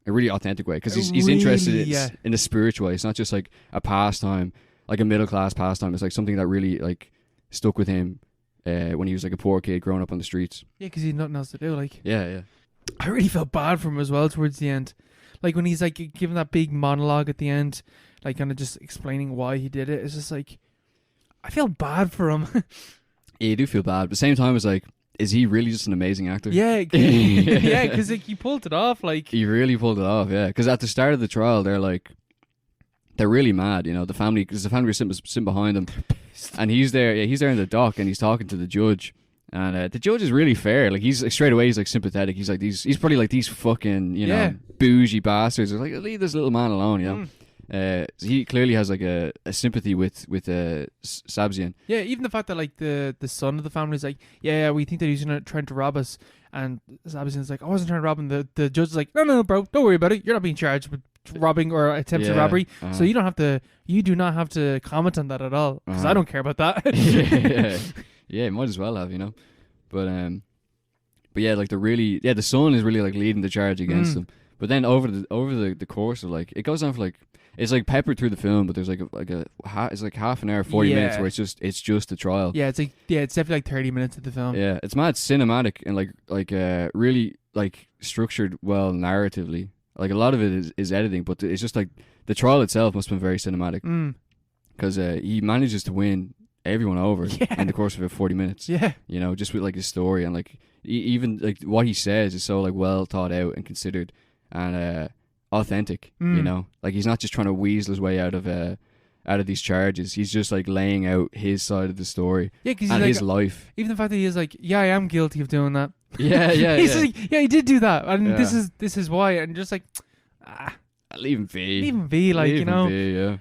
really authentic way, because he's really, interested in the spiritual way. It's not just like a pastime, like a middle class pastime. It's like something that really like stuck with him when he was like a poor kid growing up on the streets. Yeah, because he had nothing else to do. Like yeah. I really felt bad for him as well towards the end. Like when he's like giving that big monologue at the end, like kind of just explaining why he did it. It's just like, I feel bad for him. Yeah, you do feel bad, but at the same time it's like, is he really just an amazing actor? Yeah, yeah, because like he pulled it off. Like he really pulled it off. Yeah, because at the start of the trial, they're really mad. You know, the family, because the family are sitting behind him, and he's there. Yeah, he's there in the dock, and he's talking to the judge. And the judge is really fair. Like he's like, straight away, he's like sympathetic. He's like he's probably like these fucking, you know, bougie bastards. They're like, leave this little man alone, you know. He clearly has like a sympathy with Sabzian. Yeah, even the fact that like the son of the family is like, yeah, we think that he's trying to rob us, and Sabzian's like, I wasn't trying to rob him. The judge is like, no, bro, don't worry about it. You're not being charged with robbing or attempted robbery, so you do not have to comment on that at all, because I don't care about that. Yeah, might as well have, you know. But yeah, like the son is really like leading the charge against them. But then over the course of like, it goes on for like, it's like peppered through the film, but there's it's like half an hour, 40 minutes where it's just the trial. Yeah, it's definitely like 30 minutes of the film. Yeah, it's mad cinematic and like really like structured well narratively. Like a lot of it is editing, but it's just like the trial itself must have been very cinematic, because he manages to win everyone over in the course of about 40 minutes. Yeah, you know, just with like his story and like even like what he says is so like well thought out and considered and authentic. You know, like he's not just trying to weasel his way out of these charges. He's just like laying out his side of the story and like, his life. Even the fact that he is like, I am guilty of doing that. Yeah. He's like, he did do that, and this is why, and just like, leave him be, like, leave you know, be,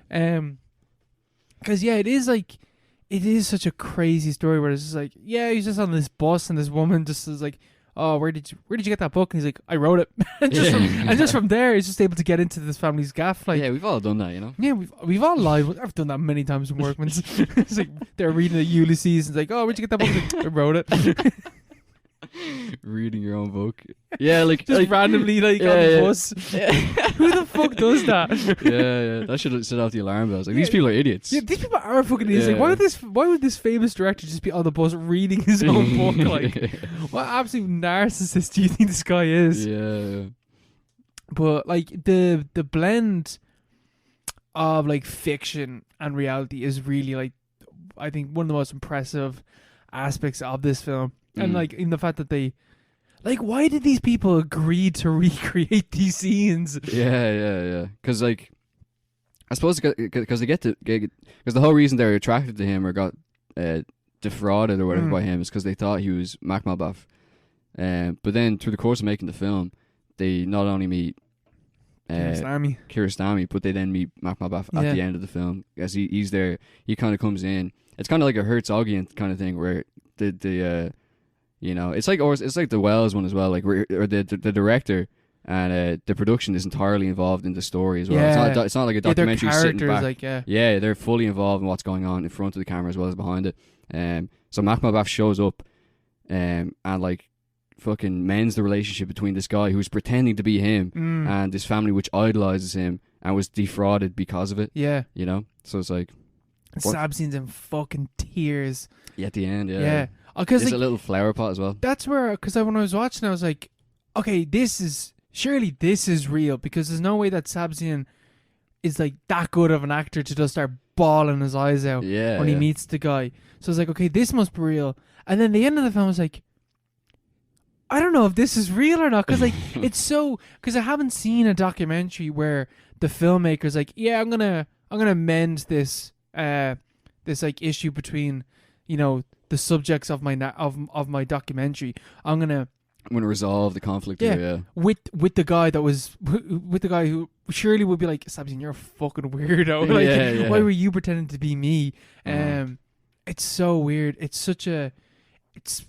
because it is such a crazy story where it's just like, he's just on this bus and this woman just is like, oh, where did you get that book? And he's like, I wrote it. and just from there, he's just able to get into this family's gaff. Like, yeah, we've all done that, you know. Yeah, we've all lied. I've done that many times in Workman's. It's like they're reading the Ulysses and it's like, oh, where'd you get that book? Like, I wrote it. Reading your own book. Yeah, like just like, randomly like on the bus. Who the fuck does that? Yeah. That should set off the alarm bells. Like these people are idiots. Yeah, these people are fucking idiots. Like, why would this famous director just be on the bus reading his own book? Like, what absolute narcissist do you think this guy is? Yeah. But like the blend of like fiction and reality is really like, I think, one of the most impressive aspects of this film. And like in the fact that they, like, why did these people agree to recreate these scenes? Yeah. Because like, I suppose because because the whole reason they're attracted to him or got defrauded or whatever by him is because they thought he was Makhmalbaf. But then through the course of making the film, they not only meet Kiarostami, but they then meet Makhmalbaf at the end of the film. As he's there, he kind of comes in. It's kind of like a Herzogian kind of thing where the you know, it's like the Wells one as well, like where the director and the production is entirely involved in the story as well. Yeah. It's not like a documentary sitting back. Like, they're fully involved in what's going on in front of the camera as well as behind it. So Makhmalbaf shows up and like fucking mends the relationship between this guy who's pretending to be him and this family which idolizes him and was defrauded because of it. Yeah, you know. So it's like Sabzian's in fucking tears. Yeah, at the end. Yeah. There's like a little flower pot as well. That's where, because when I was watching, I was like, okay, surely this is real, because there's no way that Sabzian is like that good of an actor to just start bawling his eyes out when he meets the guy. So I was like, okay, this must be real. And then the end of the film was like, I don't know if this is real or not, because like it's so, because I haven't seen a documentary where the filmmaker's like, yeah, I'm gonna mend this this like issue between, you know, the subjects of my of my documentary. I'm gonna want to resolve the conflict. Yeah. Yeah. With the guy that was with the guy who surely would be like, Sabzian, you're a fucking weirdo. Like, Yeah. why were you pretending to be me? Uh-huh. It's so weird. It's such a, it's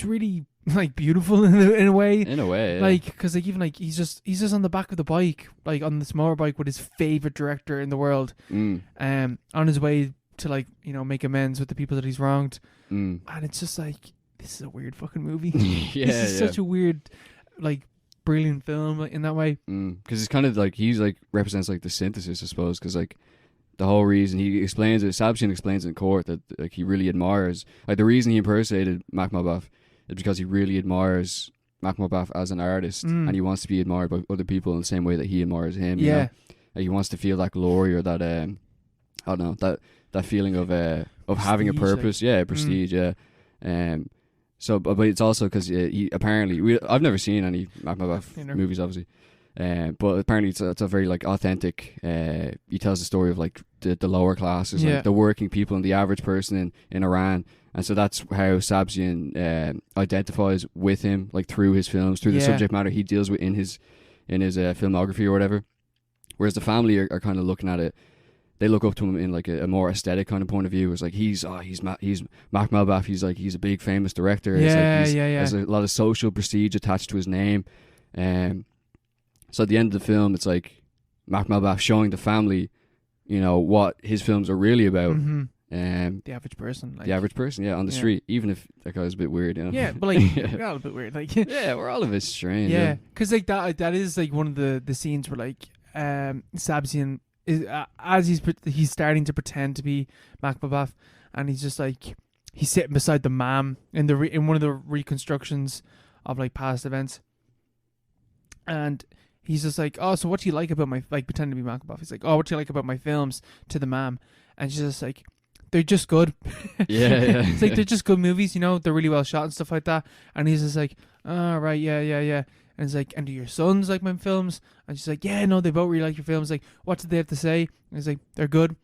really like beautiful in a way. In a way, yeah. Like, because like even like he's just on the back of the bike, like on this motorbike with his favorite director in the world, on his way to like, you know, make amends with the people that he's wronged, and it's just like, this is a weird fucking movie. Yeah, this is such a weird, like, brilliant film in that way. Because it's kind of like he's like represents like the synthesis, I suppose. Because like the whole reason he explains it, Sabzian explains in court that like he really admires, like the reason he impersonated Makhmalbaf is because he really admires Makhmalbaf as an artist, and he wants to be admired by other people in the same way that he admires him. You know? Like, he wants to feel that glory or that I don't know, that feeling of having a purpose. Like, prestige. So, but it's also because he apparently I've never seen any Makhmalbaf movies, obviously, but apparently it's a very like authentic. He tells the story of like the lower classes, like the working people and the average person in Iran, and so that's how Sabzian identifies with him, like through his films, through the subject matter he deals with in his filmography or whatever. Whereas the family are kind of looking at it. They look up to him in like a more aesthetic kind of point of view. It's like he's Makhmalbaf. He's a big famous director. There's a lot of social prestige attached to his name. So at the end of the film, it's like Makhmalbaf showing the family, you know, what his films are really about. The average person, like, on the street, even if that guy was a bit weird, you know. Yeah, but like we're all a bit weird, like we're all a bit strange. Yeah, because like that is like one of the scenes where like Sabzian is as he's starting to pretend to be Makhmalbaf, and he's just like he's sitting beside the mom in one of the reconstructions of like past events, and he's just like, oh, so what do you like about my, like, pretending to be Makhmalbaf? He's like, oh, what do you like about my films, to the mom, and she's just like, they're just good. It's like, they're just good movies, you know, they're really well shot and stuff like that. And he's just like, oh, right, yeah. And he's like, and do your sons like my films? And she's like, yeah, no, they both really like your films. Like, what did they have to say? And he's like, they're good.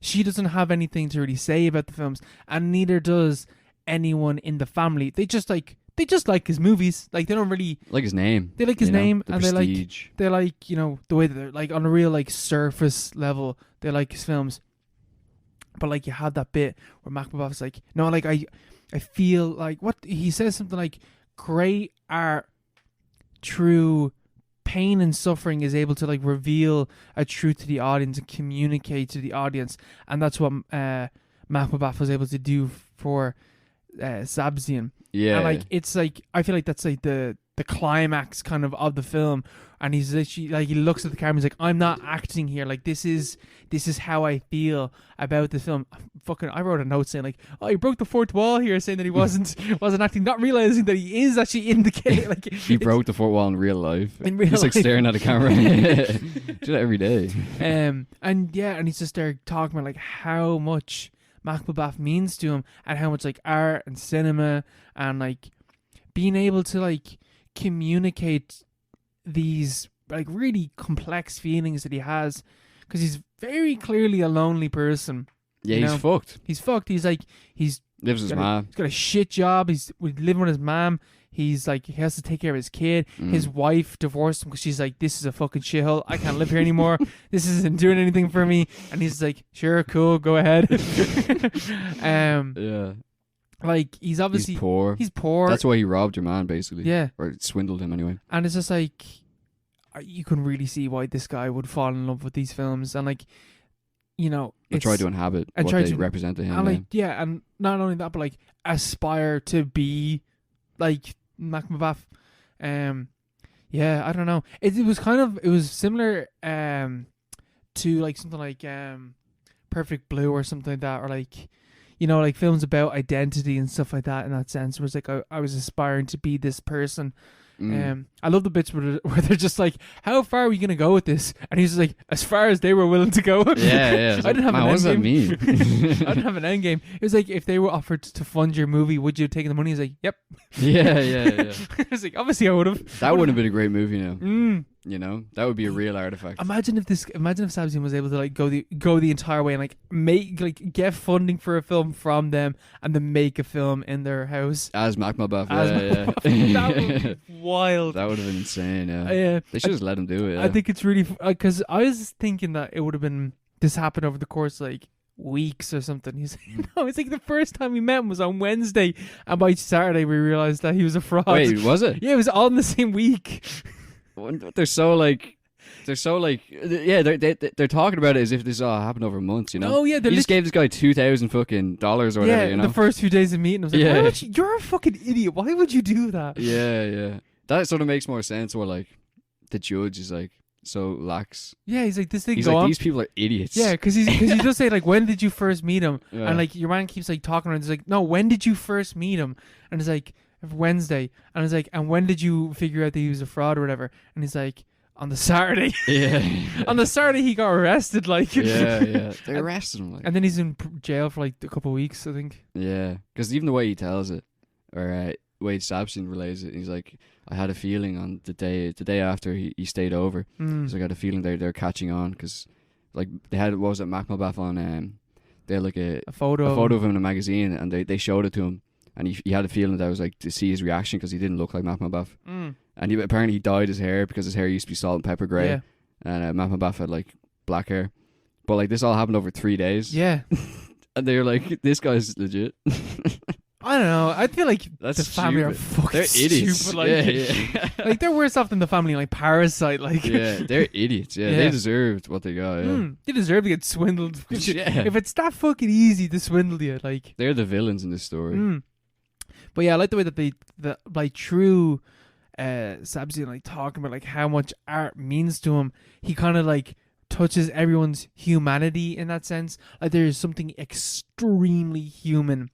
She doesn't have anything to really say about the films, and neither does anyone in the family. They just like his movies. Like, they don't really like his name. They like his name, the and prestige. they like, you know, the way that they're like on a real like surface level. They like his films, but like you have that bit where Makhmalbaf's like, no, like I feel like, what he says, something like, great art through pain and suffering is able to like reveal a truth to the audience and communicate to the audience, and that's what Makhmalbaf was able to do for Sabzian. And like, it's like, I feel like that's like the climax kind of the film, and he's literally like, he looks at the camera, he's like, I'm not acting here, like this is how I feel about the film. I wrote a note saying like, oh, he broke the fourth wall here, saying that he wasn't acting, not realizing that he is actually in the game. Like, he broke the fourth wall in real life. Just like staring at a camera. Do that every day. And he's just there talking about like how much Makhmalbaf means to him, and how much like art and cinema and like being able to like communicate these like really complex feelings that he has, because he's very clearly a lonely person. Yeah, he's fucked. He's fucked. He's like, lives with his mom. He's got a shit job. He's living with his mom. He's like, he has to take care of his kid. His wife divorced him because she's like, this is a fucking shithole. I can't live here anymore. This isn't doing anything for me. And he's like, sure, cool, go ahead. Like, he's obviously he's poor. That's why he robbed your man, basically. Yeah, or swindled him anyway. And it's just like, you can really see why this guy would fall in love with these films, and like, you know, try to inhabit what they represent to him. And like, and not only that, but like aspire to be like Makhmalbaf. I don't know. It was similar to like something like Perfect Blue or something like that, or like, you know, like films about identity and stuff like that, in that sense. It was like, I was aspiring to be this person. I love the bits where they're just like, how far are we going to go with this? And he's just like, as far as they were willing to go. Yeah. I didn't have an end game. What does that mean? I didn't have an end game. It was like, if they were offered to fund your movie, would you have taken the money? He's like, yep. Yeah. I was like, obviously I would have. That would have been a great movie now. You know, that would be a real artifact. Imagine if Sabzian was able to like go the entire way and like get funding for a film from them and then make a film in their house As Macmabuff. That would be wild. That would have been insane. Yeah. Yeah. They should just let him do it. Yeah. I think it's really because I was thinking that it would have been this happened over the course of, like weeks or something. He's no, it's like the first time we met him was on Wednesday, and by Saturday we realized that he was a fraud. Wait, was it? Yeah, it was all in the same week. They're so yeah, they're talking about it as if this all happened over months, you know. Oh yeah, he just gave this guy $2,000 fucking dollars or whatever, you know. The first few days of meeting, I was like, you're a fucking idiot. Why would you do that? Yeah. That sort of makes more sense. Where like the judge is like so lax. Yeah, he's like, this thing. He's like, these people are idiots. Yeah, because he does say like, when did you first meet him? Yeah. And like your man keeps like talking around. He's like, no, when did you first meet him? And it's like Wednesday. And it's like, and when did you figure out that he was a fraud or whatever? And he's like, on the Saturday. Yeah. On the Saturday he got arrested. Like. Yeah. They arrested him. Like. And then he's in jail for like a couple of weeks, I think. Yeah, because even the way he tells it, or Wade Sabson relays it, he's like, I had a feeling on the day after he stayed over. He's like, I had a feeling they're catching on because like they had what was it Macmabuff on they had like a photo of him in a magazine and they showed it to him and he had a feeling that was like to see his reaction because he didn't look like Macmabuff. And apparently he dyed his hair because his hair used to be salt and pepper grey, and Macmabuff had like black hair, but like this all happened over 3 days. Yeah. And they're like, this guy's legit. I don't know. I feel like that's the family stupid. are fucking they're idiots. stupid. Like, yeah. Like they're worse off than the family like Parasite. Like yeah, they're idiots. Yeah, they deserved what they got. Yeah, they deserve to get swindled. Yeah. If it's that fucking easy to swindle you, like they're the villains in this story. But yeah, I like the way that the like true Sabzian like talking about like how much art means to him. He kind of like touches everyone's humanity in that sense. Like there's something extremely human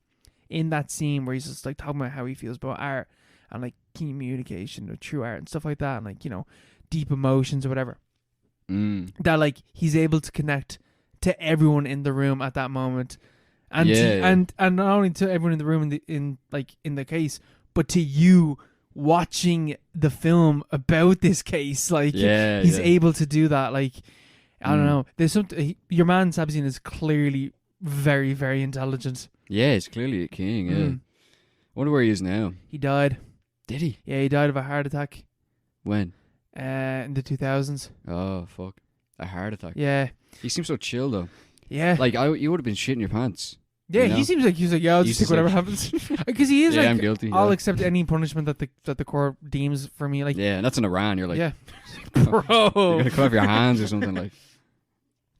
in that scene where he's just like talking about how he feels about art and like communication or true art and stuff like that, and like, you know, deep emotions or whatever. That like he's able to connect to everyone in the room at that moment, and and not only to everyone in the room in the case, but to you watching the film about this case. Like he's able to do that. Like I don't know. There's something. Your man Sabzian is clearly very, very intelligent. Yeah, he's clearly a king. Yeah. I wonder where he is now. He died. Did he? Yeah, he died of a heart attack. When? In the 2000s. Oh fuck! A heart attack. Yeah. He seems so chill though. Yeah. Like you would have been shitting your pants. Yeah, you know? he seems like he's like, yeah, I'll just take whatever happens. Because he is like, I'm guilty. I'll accept any punishment that the court deems for me. Like, yeah, and that's in Iran. You're like, yeah, bro, you're gonna cut off your hands or something. Like,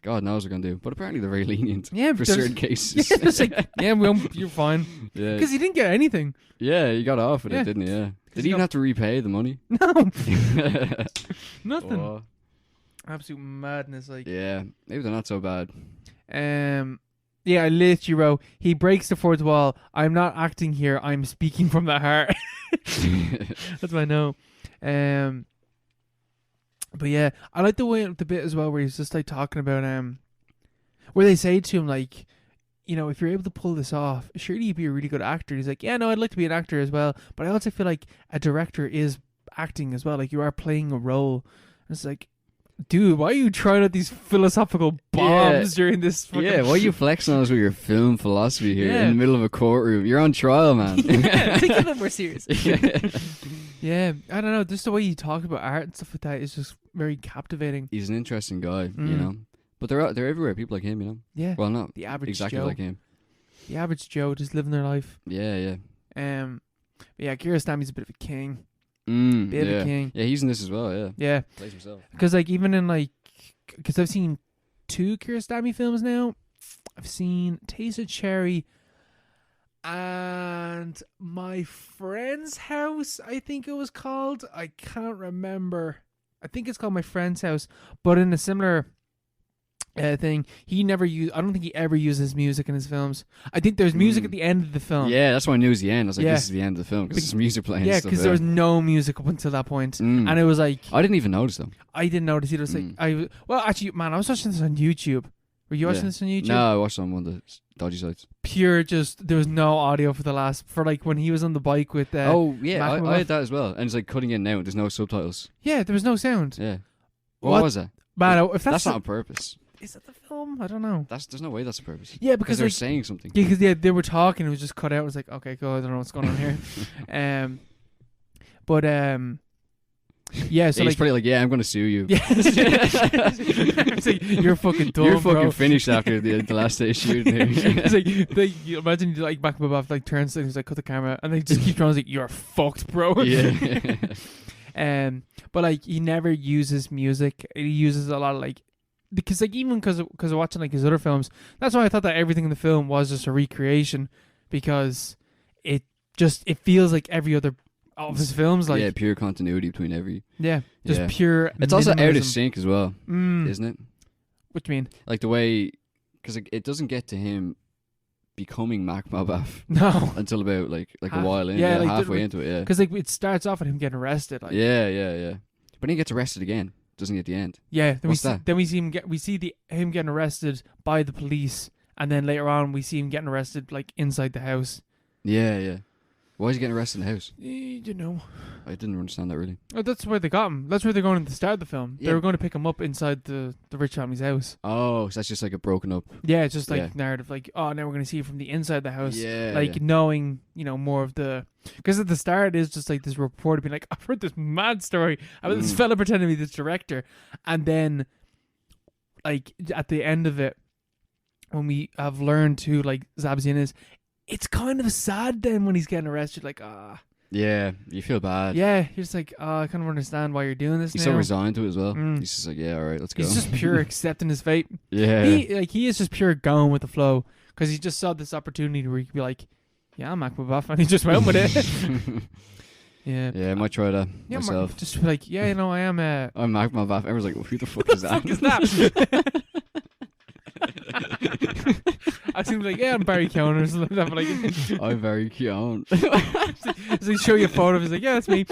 God knows what they're gonna do. But apparently they're very lenient. Yeah, for certain cases. Yeah, it's like, yeah, you're fine. Yeah, because he didn't get anything. Yeah, he got off with it, didn't he? Yeah. Did he even have to repay the money? No, nothing. Oh. Absolute madness. Like, yeah, maybe they're not so bad. Yeah, I literally wrote, he breaks the fourth wall. I'm not acting here. I'm speaking from the heart. That's what I know. But yeah, I like the bit as well where he's just like talking about where they say to him like, you know, if you're able to pull this off, surely you'd be a really good actor. He's like, yeah, no, I'd like to be an actor as well, but I also feel like a director is acting as well. Like you are playing a role. And it's like, dude, why are you trying out these philosophical bombs during this fucking... Yeah, why are you flexing on us with your film philosophy here in the middle of a courtroom? You're on trial, man. Yeah, take it a little more serious. Yeah, I don't know. Just the way you talk about art and stuff like that is just very captivating. He's an interesting guy, you know. But they're everywhere, people like him, you know. Yeah. Well, not the average exactly Joe. Like him. The average Joe just living their life. Yeah. But yeah, Kiarostami's a bit of a king. Bit of a king. Yeah, he's in this as well, yeah. Yeah. Plays himself. Because like even in like, because I've seen 2 Kiarostami films now. I've seen Taste of Cherry and My Friend's House, I think it was called. I can't remember. I think it's called My Friend's House. But in a similar thing, I don't think he ever uses music in his films. I think there's music at the end of the film. Yeah, that's why I knew it was the end. I was like, this is the end of the film because there's music playing. Yeah, because there was no music up until that point. And it was like, I didn't even notice them. I didn't notice it. It was like, actually, man, I was watching this on YouTube. Were you watching this on YouTube? No, I watched it on one of dodgy sites. Pure, just there was no audio for like when he was on the bike with. Oh yeah, I had that as well, and it's like cutting in now. There's no subtitles. Yeah, there was no sound. Yeah, what was it? Man, if that's not on purpose. Is that the film? I don't know. There's no way that's on purpose. Yeah, because they're like, saying something. Yeah, because they were talking. It was just cut out. It was like, okay, cool. I don't know what's going on here. Yeah. So he's like, probably like, yeah, I'm gonna sue you. Yeah. It's like, you're fucking dumb. You're fucking bro. finished after the last day of shooting. It's like you imagine you like back above like turns and he's like cut the camera and they just keep trying to like you're fucked, bro. Yeah. But like he never uses music. He uses a lot of like because like even because of watching like his other films. That's why I thought that everything in the film was just a recreation because it feels like every other of his films. Like pure continuity between every. Yeah, just pure. It's also out of minimalism. sync as well, isn't it? What do you mean? Like the way, because it doesn't get to him becoming Mac Mabaf No. until about like a while in, like halfway into it, yeah. Because like it starts off with him getting arrested, like yeah. But then he gets arrested again, doesn't he? At the end, yeah. Then we see him him getting arrested by the police, and then later on we see him getting arrested like inside the house. Yeah. Why is he getting arrested in the house? You know. I didn't understand that really. Oh, that's where they got him. That's where they're going at the start of the film. Yeah. They were going to pick him up inside the rich family's house. Oh, so that's just like a broken up. Yeah, it's just like narrative, like, oh, now we're going to see it from the inside of the house. Yeah. Like knowing, more of the... Because at the start, it's just like this reporter being like, I've heard this mad story about this fella pretending to be this director. And then, like, at the end of it, when we have learned who, like, Zabzian is, it's kind of sad then when he's getting arrested, like, Yeah, you feel bad. Yeah, you're just like, I kind of understand why you're doing this He's now. so resigned to it as well. He's just like, yeah, all right, let's go. He's just pure accepting his fate. Yeah. He is just pure going with the flow because he just saw this opportunity where he could be like, yeah, I'm Mac Mabaf, and he just went with it. Yeah. Yeah, I might try that myself. Just be like, yeah, I am. I'm Mac Mabaf. Everyone's like, well, who the fuck is that? What the fuck is that? I seem like, yeah, I'm Barry Keoghan or something like that. But like, I'm very Keoghan. So he show you a photo. He's like, yeah, that's me.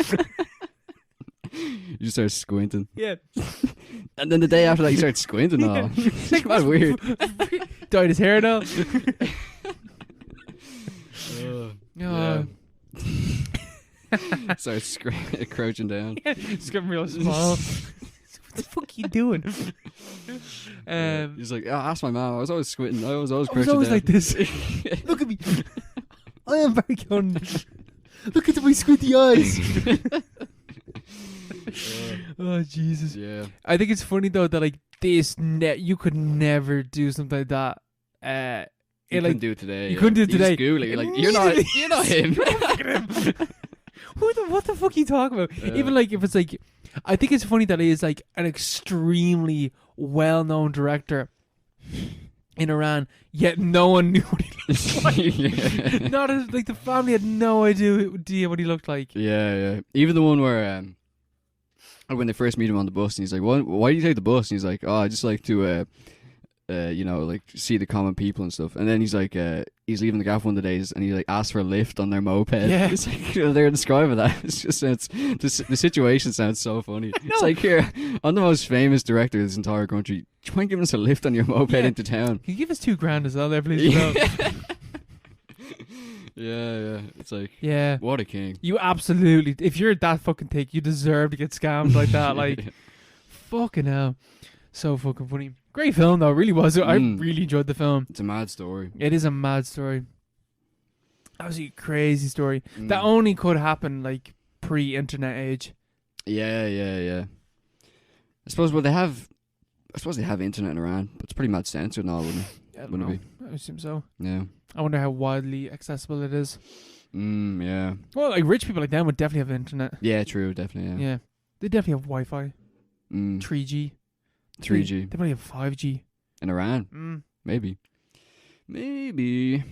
You just start squinting. Yeah. And then the day after that, you start squinting. Oh, it's quite weird. Dyed his hair now. Yeah. Starts crouching down. Yeah, it's getting real small. What the fuck are you doing? He's like, ask my mom. I was always squinting. I was always I crouching was always down. like this. Look at me. I am very Keoghan. Look at my squinty eyes. Oh Jesus. Yeah. I think it's funny though that like this you could never do something like that. You couldn't do it today. You couldn't do it today. You just Google it. You're like, you're not him. What the fuck are you talking about? Even like if it's like, I think it's funny that he is like an extremely well-known director in Iran, yet no one knew what he looked like. Yeah. Not as, like the family had no idea what he looked like. Yeah. Even the one where when they first meet him on the bus, and he's like, "Why do you take the bus?" And he's like, "Oh, I just like to like see the common people and stuff." And then he's like, he's leaving the gaff one of the days, and he like asks for a lift on their moped. Yeah, it's like they're describing that. It's just the situation sounds so funny. It's like, here, I'm the most famous director of this entire country. Do you mind giving us a lift on your moped into town? Can you give us $2,000 as well, there, please? Yeah. It's like, yeah, what a king. You absolutely, if you're that fucking thick, you deserve to get scammed like that. Like, fucking hell, so fucking funny. Great film though, it really was. I really enjoyed the film. It's a mad story. It is a mad story. Absolutely crazy story. That only could happen like pre-internet age. Yeah. I suppose they have internet in Iran, but it's pretty mad censored and all, wouldn't it be? I assume so. Yeah. I wonder how widely accessible it is. Yeah. Well, like rich people like them would definitely have internet. Yeah, true, definitely, Yeah. They definitely have Wi-Fi. 3G. 3G. They probably have 5G. In Iran? Maybe. Who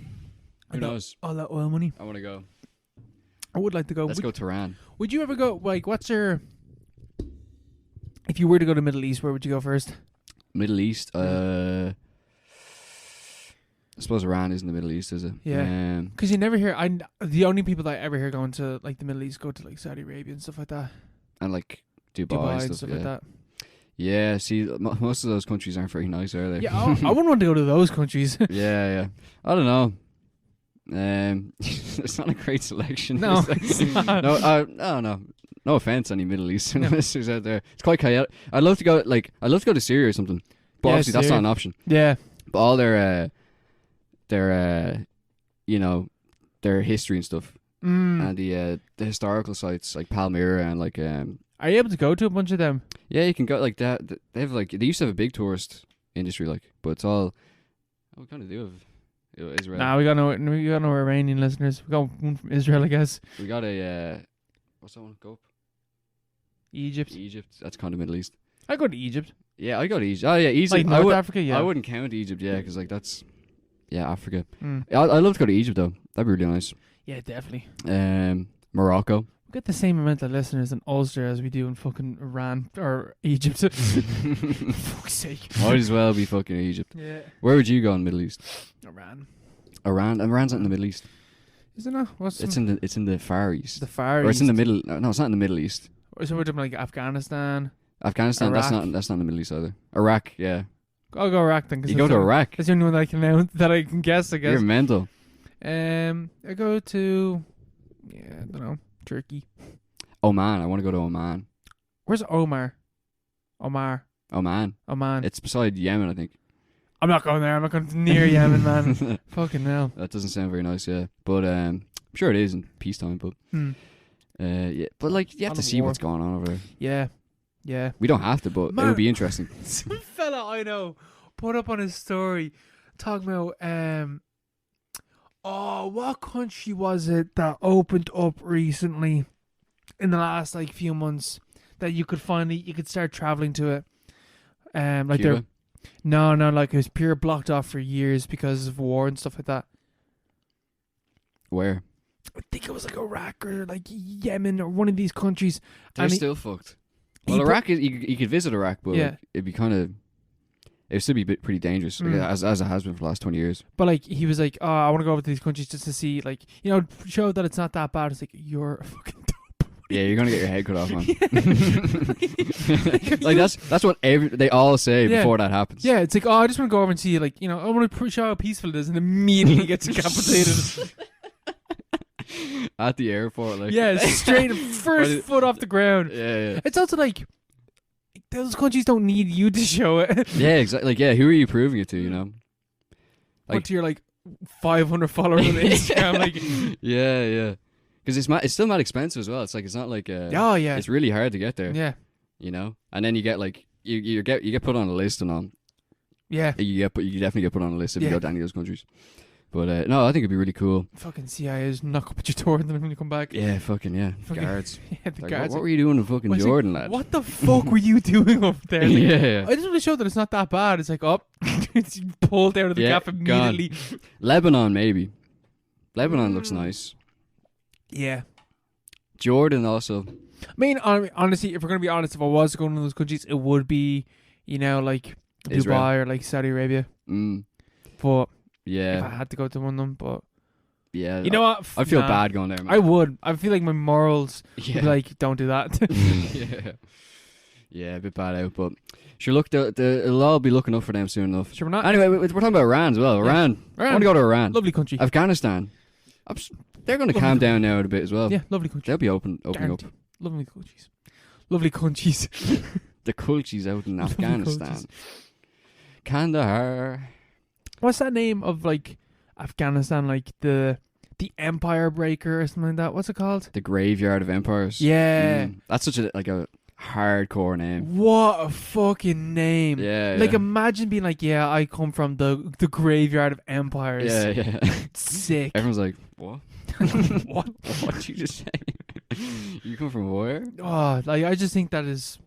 knows? All that oil money. I want to go. I would like to go. Let's go to Iran. Would you ever go, like, what's your... If you were to go to Middle East, where would you go first? Middle East? I suppose Iran isn't the Middle East, is it? Yeah. Because you never hear... the only people that I ever hear going to, like, the Middle East go to, like, Saudi Arabia and stuff like that. And, like, Dubai and stuff like that. Yeah, see, most of those countries aren't very nice, are they? Yeah, I wouldn't want to go to those countries. Yeah. I don't know. It's not a great selection. No, It's it's not. no. No offense, any Middle Eastern listeners out there. It's quite chaotic. I'd love to go to Syria or something, but Yeah, obviously that's not Syria. an option. Yeah. But all their you know, their history and stuff, and the historical sites like Palmyra and like Are you able to go to a bunch of them? yeah, you can go like that. They have like they used to have a big tourist industry, like, but it's all we kind of do have Israel. Nah, we got no Iranian listeners. We got one from Israel, I guess. We got a what's that one? Go up. Egypt. Egypt. That's kind of Middle East. I go to Egypt. Yeah, I go to Egypt. Oh yeah, Egypt. Like North Africa, yeah. I wouldn't count Egypt, yeah, because like that's Africa. Mm. I'd love to go to Egypt though. That'd be really nice. Yeah, definitely. Morocco. We get the same amount of listeners in Ulster as we do in fucking Iran or Egypt. Fuck's sake. Might as well be fucking Egypt. Yeah. Where would you go in the Middle East? Iran. Iran's not in the Middle East. Is it not? It's in the Far East. The Far Or East. it's in the middle. No, it's not in the Middle East. Or so we're doing like Afghanistan. Afghanistan. Iraq. That's not in the Middle East either. Iraq. Yeah. I'll go Iraq then. 'Cause You go to Iraq. That's the only one that I can guess. I guess. You're mental. I go to I don't know, Turkey. Oman. I want to go to Oman. Where's Omar? Oman. It's beside Yemen, I think. I'm not going there. I'm not going near Yemen, man. Fucking hell. That doesn't sound very nice, yeah. But I'm sure it is in peacetime. But yeah. But like you have to see what's going on over there. Yeah. Yeah. We don't have to, but it would be interesting. Some fella I know put up on his story talking about what country was it that opened up recently in the last like few months that you could start traveling to it. Like Cuba? No, like it was pure blocked off for years because of war and stuff like that. Where? I think it was like Iraq or like Yemen or one of these countries. They're still fucked. Well, Iraq is you could visit Iraq, but like, it'd be kind of it would still be pretty dangerous, like, as it has been for the last 20 years. But like he was like, I want to go over to these countries just to see, like, show that it's not that bad. It's like you're a fucking dope. Yeah, you're gonna get your head cut off, man. Like that's what they all say before that happens. Yeah, it's like, I just want to go over and see, like, I want to show how peaceful it is, and immediately gets decapitated. At the airport, like straight first foot off the ground. Yeah. It's also like those countries don't need you to show it. Yeah, exactly. Like, who are you proving it to? Like to your like 500 followers on Instagram, like yeah. Because it's still not expensive as well. It's like it's not like it's really hard to get there. Yeah, and then you get like you get put on a list and all. Yeah, you definitely get put on a list if you go to any of those countries. But no, I think it'd be really cool. Fucking CIA's knock up at your door and then when you come back. Yeah, guards. Yeah, the like, guards. What were you doing in fucking Jordan, lad? What the fuck were you doing up there? Like, yeah. I just want to show that it's not that bad. It's like, it's pulled out of the gap immediately. Gone. Lebanon, maybe. Lebanon looks nice. Yeah. Jordan also. I mean, honestly, if we're going to be honest, if I was going to those countries, it would be, like Israel. Dubai or like Saudi Arabia. But if I had to go to one of them, but yeah, you know what? I'd feel bad going there, man. I would. I feel like my morals would be like, don't do that. Yeah, a bit bad out, but sure. Look, it'll all be looking up for them soon enough. Sure, we're not. Anyway, we're talking about Iran as well. Iran. I want to go to Iran. Lovely country. Afghanistan. They're going to calm down now a bit as well. Yeah, lovely country. They'll be opening up. Lovely countries. Lovely countries. The cultures out in Afghanistan. Kandahar. What's that name of like Afghanistan? Like the Empire Breaker or something like that. What's it called? The Graveyard of Empires. Yeah. That's such a hardcore name. What a fucking name. Yeah. Like imagine being like, I come from the Graveyard of Empires. Yeah. Sick. Everyone's like, what? What did you just say? You come from where? Oh, like I just think that is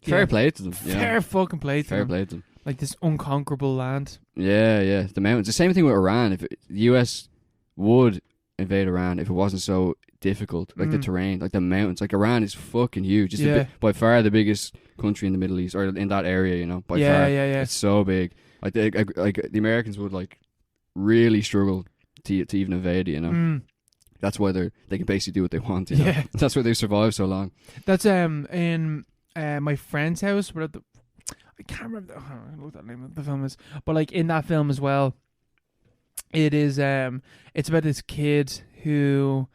fair play to them. Fair fucking play to them. Fair play to them. Like this unconquerable land. Yeah. The mountains. The same thing with Iran. If the US would invade Iran if it wasn't so difficult, like the terrain, like the mountains. Like Iran is fucking huge. It's by far the biggest country in the Middle East or in that area. By far. Yeah. It's so big. Like the Americans would like really struggle to even invade it. That's why they can basically do what they want. That's why they survived so long. That's in my friend's house. Where I can't remember. I don't know what the name of the film is, but like in that film as well, it is it's about this kid who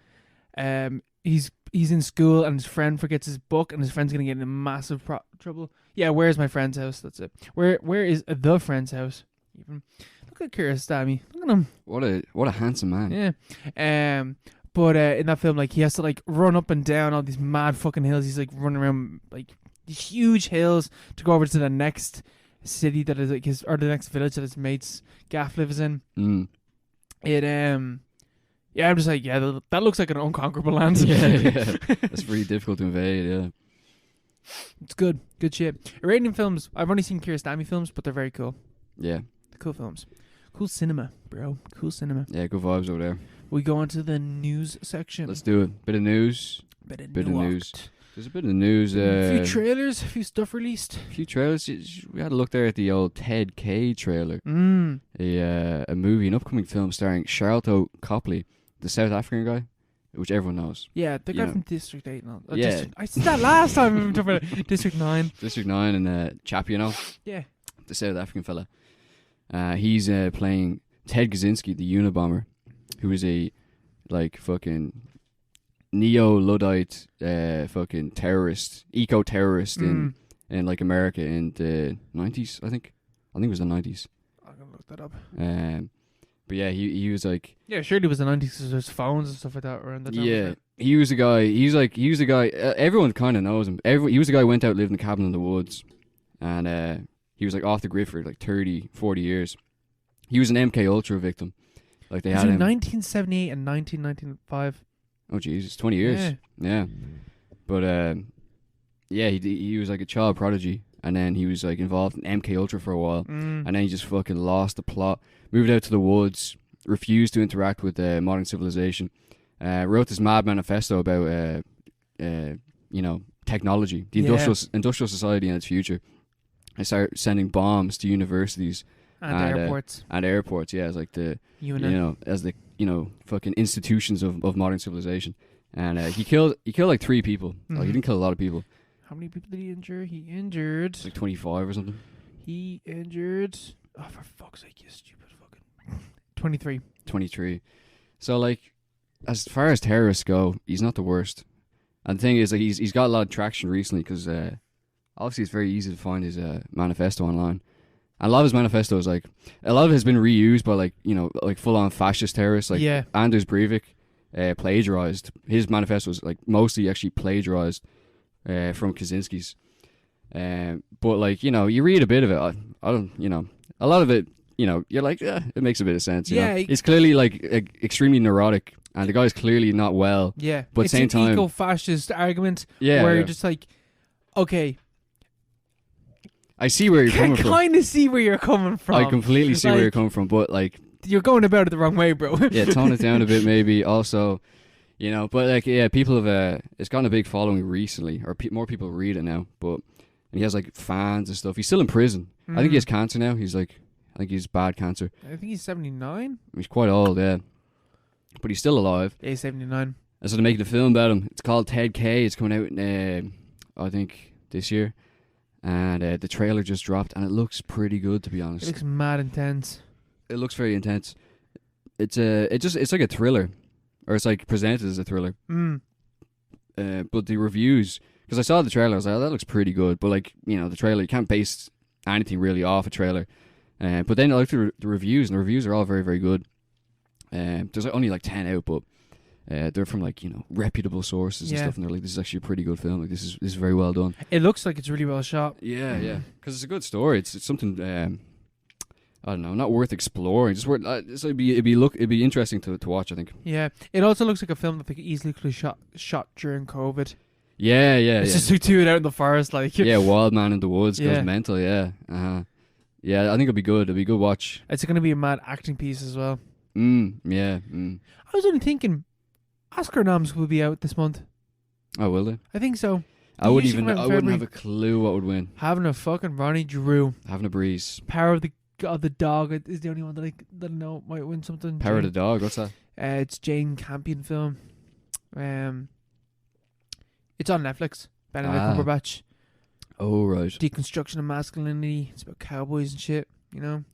he's in school and his friend forgets his book and his friend's gonna get in massive trouble. Yeah, where's my friend's house? That's it. Where is the friend's house? Even look at Kiarostami. Look at him. What a handsome man. Yeah. But in that film, like he has to like run up and down all these mad fucking hills. He's like running around like these huge hills to go over to the next city that is like his, or the next village that his mate's gaff lives in. It yeah, I'm just like, yeah, that looks like an unconquerable land. Yeah. That's really difficult to invade. Yeah. It's good shit. Iranian films, I've only seen Kiarostami films, but they're very cool. Yeah. Cool films. Cool cinema, bro. Cool cinema. Yeah, good vibes over there. We go on to the news section. Let's do it. Bit of news. Bit of news. There's a bit of news. A few trailers, a few stuff released. A few trailers. We had a look there at the old Ted K trailer. A movie, an upcoming film starring Charlton Copley, the South African guy, which everyone knows. Yeah, the guy from District 8 and all. Yeah. I said that last time we were talking about District 9. District 9 and Chap, you know? Yeah. The South African fella. He's playing Ted Kaczynski, the Unabomber, who is a like fucking neo-Luddite fucking terrorist, eco-terrorist in like America in the 90s, I think it was the 90s. I'm gonna look that up. But yeah, he was like, yeah, surely it was the 90s because there's phones and stuff like that around the time. Yeah, he was the guy. He was the guy. Everyone kind of knows him. He was the guy who went out, lived in a cabin in the woods, and he was like off the grid for like 30, 40 years. He was an MK Ultra victim. Like they had him 1978 and 1995. Oh Jesus, 20 years. Yeah. But yeah, he was like a child prodigy, and then he was like involved in MK Ultra for a while, and then he just fucking lost the plot, moved out to the woods, refused to interact with modern civilization, wrote this mad manifesto about technology, the industrial society and its future. I started sending bombs to universities and airports. Yeah, as like the fucking institutions of modern civilization. And he killed like 3 people. Like, he didn't kill a lot of people. How many people did he injure? He injured like 25 or something. He injured, oh for fuck's sake, you stupid fucking 23. 23. So like, as far as terrorists go, he's not the worst. And the thing is, like, he's got a lot of traction recently because obviously it's very easy to find his manifesto online. And a lot of his manifesto is like, a lot of it has been reused by like, like full on fascist terrorists. Like Anders Breivik plagiarized. His manifesto was like mostly actually plagiarized from Kaczynski's. But like, you read a bit of it. I don't, a lot of it, you're like, it makes a bit of sense. You know? It's clearly like extremely neurotic, and the guy's clearly not well. Yeah. But at the same time, it's an eco-fascist argument where you're just like, okay, I see where you're coming from. I kind of see where you're coming from. I completely see where you're coming from, but like, you're going about it the wrong way, bro. Yeah, tone it down a bit maybe. Also, but like, yeah, people have it's gotten a big following recently, or more people read it now. But and he has like fans and stuff. He's still in prison. I think he has cancer now. I think he's bad cancer. I think he's 79. He's quite old, yeah, but he's still alive. Yeah, he's 79. And so they're making a film about him. It's called Ted K. It's coming out in I think this year. And the trailer just dropped, and it looks pretty good, to be honest. It looks mad intense. It looks very intense. It's like a thriller, or it's like presented as a thriller. But the reviews, because I saw the trailer, I was like, oh, that looks pretty good. But like, the trailer, you can't base anything really off a trailer. But then I looked at the reviews, and the reviews are all very, very good. There's only like 10 out, but they're from like reputable sources and stuff, and they're like, this is actually a pretty good film. Like this is very well done. It looks like it's really well shot. Yeah, because it's a good story. It's something I don't know, not worth exploring. Just worth. It'd be interesting to watch, I think. Yeah, it also looks like a film that they could easily could have shot during COVID. Yeah. It's just like do it out in the forest, like wild man in the woods goes mental. Yeah, yeah. I think it'll be good. It'll be a good watch. It's going to be a mad acting piece as well. Yeah. I was only thinking, Oscar noms will be out this month. Oh, will they? I think so. I wouldn't have a clue what would win. Having a fucking Ronnie Drew. Having a breeze. Power of the Dog is the only one that I know might win something. Power of the Dog, what's that? It's Jane Campion film. It's on Netflix. Benedict Cumberbatch. Oh, right. Deconstruction of masculinity. It's about cowboys and shit. You know.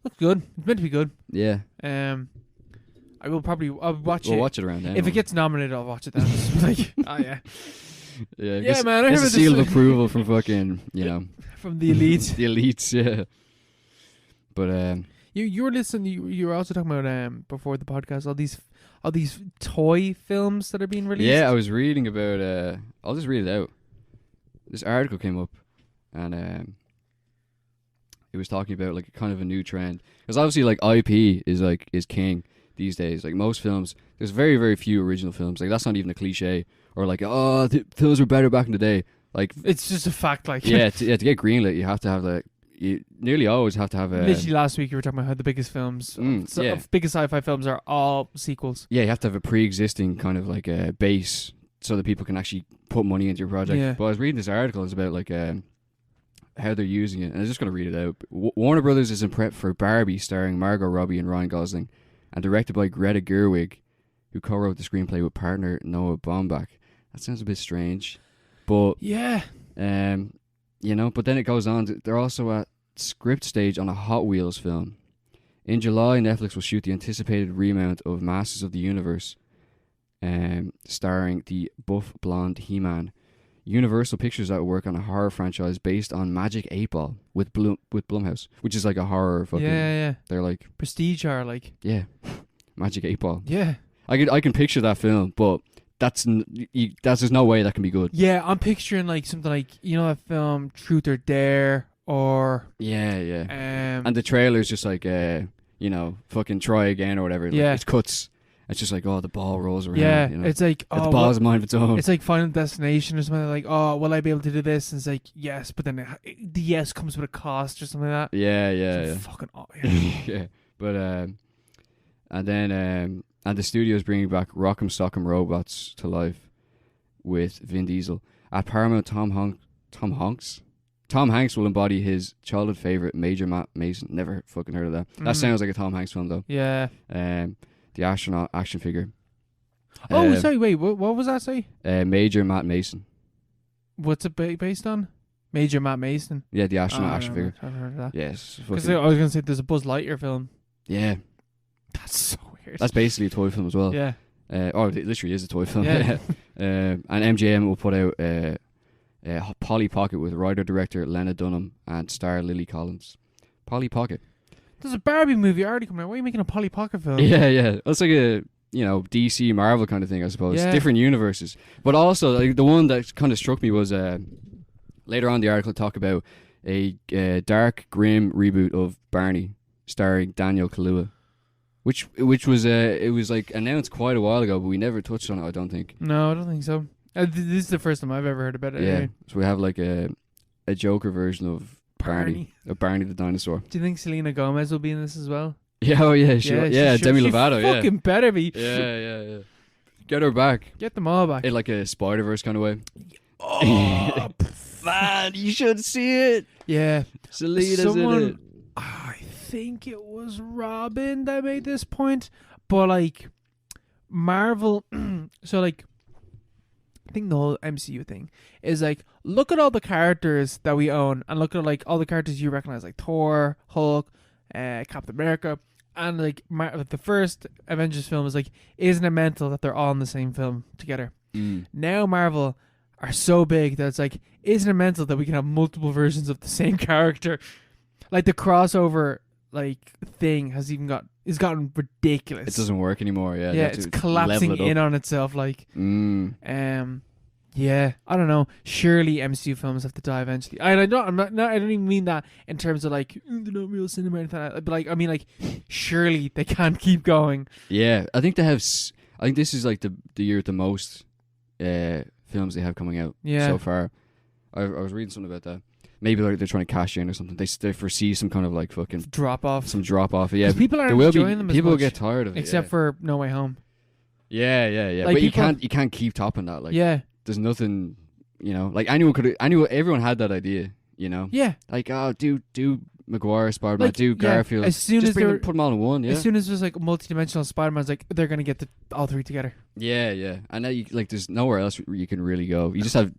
Looks good. It's meant to be good. Yeah. I will probably. I'll watch it. We'll watch it around then. If it gets nominated, I'll watch it then. Like, oh yeah. Yeah, man. It's a seal of approval from fucking, from the elite. The elites, yeah. But you were listening. You were also talking about before the podcast all these toy films that are being released. Yeah, I was reading about. I'll just read it out. This article came up, and it was talking about like kind of a new trend, because obviously like IP is king these days. Like most films, there's very, very few original films. Like that's not even a cliche, or like films were better back in the day. Like it's just a fact. Like to get greenlit, you have to have you nearly always have to have a. Literally last week you were talking about how the biggest films, biggest sci-fi films are all sequels. Yeah, you have to have a pre-existing kind of like a base so that people can actually put money into your project. Yeah. But I was reading this article, it's about like how they're using it, and I'm just going to read it out. Warner Brothers is in prep for Barbie, starring Margot Robbie and Ryan Gosling, and directed by Greta Gerwig, who co-wrote the screenplay with partner Noah Baumbach. That sounds a bit strange, but yeah, but then it goes on. They're also at script stage on a Hot Wheels film. In July, Netflix will shoot the anticipated remount of Masters of the Universe, starring the buff blonde He-Man. Universal Pictures out work on a horror franchise based on Magic 8 Ball with Blumhouse, which is like a horror fucking. Yeah. They're like prestige horror, like. Yeah, Magic 8 Ball. Yeah. I can picture that film, but that's there's no way that can be good. Yeah, I'm picturing like something like that film Truth or Dare, or yeah. And the trailer's just like fucking try again or whatever. Yeah, like, it cuts. It's just like, the ball rolls around. Yeah, it's like, the ball is a mind of its own. It's like Final Destination or something. Like, will I be able to do this? And it's like, yes, but then the yes comes with a cost or something like that. Yeah. Fucking yeah. But and then and the studio is bringing back Rock'em Sock'em Robots to life with Vin Diesel. At Paramount, Tom Hanks will embody his childhood favorite, Major Matt Mason. Never fucking heard of that. That sounds like a Tom Hanks film though. Yeah. The astronaut action figure. Sorry, wait, what was that, say? Major Matt Mason. What's it based on? Major Matt Mason? Yeah, the astronaut action figure. I've heard of that. Yes. Because I was going to say there's a Buzz Lightyear film. Yeah. That's so weird. That's basically a toy film as well. Yeah. It literally is a toy film. Yeah. And MGM will put out Polly Pocket with writer-director Lena Dunham and star Lily Collins. Polly Pocket. There's a Barbie movie already coming out. Why are you making a Polly Pocket film? Yeah. It's like a DC Marvel kind of thing, I suppose. Yeah. Different universes. But also, like, the one that kind of struck me was later on in the article talk about a dark, grim reboot of Barney, starring Daniel Kaluuya, which was it was like announced quite a while ago, but we never touched on it. I don't think. No, I don't think so. This is the first time I've ever heard about it. Yeah. Anyway. So we have like a Joker version of Barney the dinosaur. Do you think Selena Gomez will be in this as well? Yeah, Demi Lovato. Yeah, fucking better be. Yeah. Get her back. Get them all back In like a Spider-Verse kind of way. Oh, man, you should see it. Yeah, Selena's in it. I think it was Robin that made this point, but like Marvel. So like, I think the whole MCU thing is like, look at all the characters that we own, and look at like all the characters you recognize, like Thor, Hulk, Captain America, and like the first Avengers film is like, isn't it mental that they're all in the same film together? Now Marvel are so big that it's like, isn't it mental that we can have multiple versions of the same character? Like the crossover like thing has gotten ridiculous. It doesn't work anymore. Yeah, it's collapsing in on itself. Like, yeah, I don't know. Surely MCU films have to die eventually. I don't even mean that in terms of like they're not real cinema or anything like that. But like, I mean, like, surely they can't keep going. Yeah, I think they have. I think this is like the year with the most films they have coming out so far. I was reading something about that. Maybe they're trying to cash in or something. They foresee some kind of like fucking drop off. Yeah, people aren't enjoying them as much. People will get tired of it, except for No Way Home. Yeah. Like, but you can't keep topping that. Like, yeah, there's nothing. Like everyone had that idea. Yeah. Like, do Maguire Spider-Man, like, do Garfield. As soon just as put them all in one. Yeah. As soon as there's like multi-dimensional Spider-Man's, like they're gonna get all three together. Yeah. And now there's nowhere else you can really go. You just have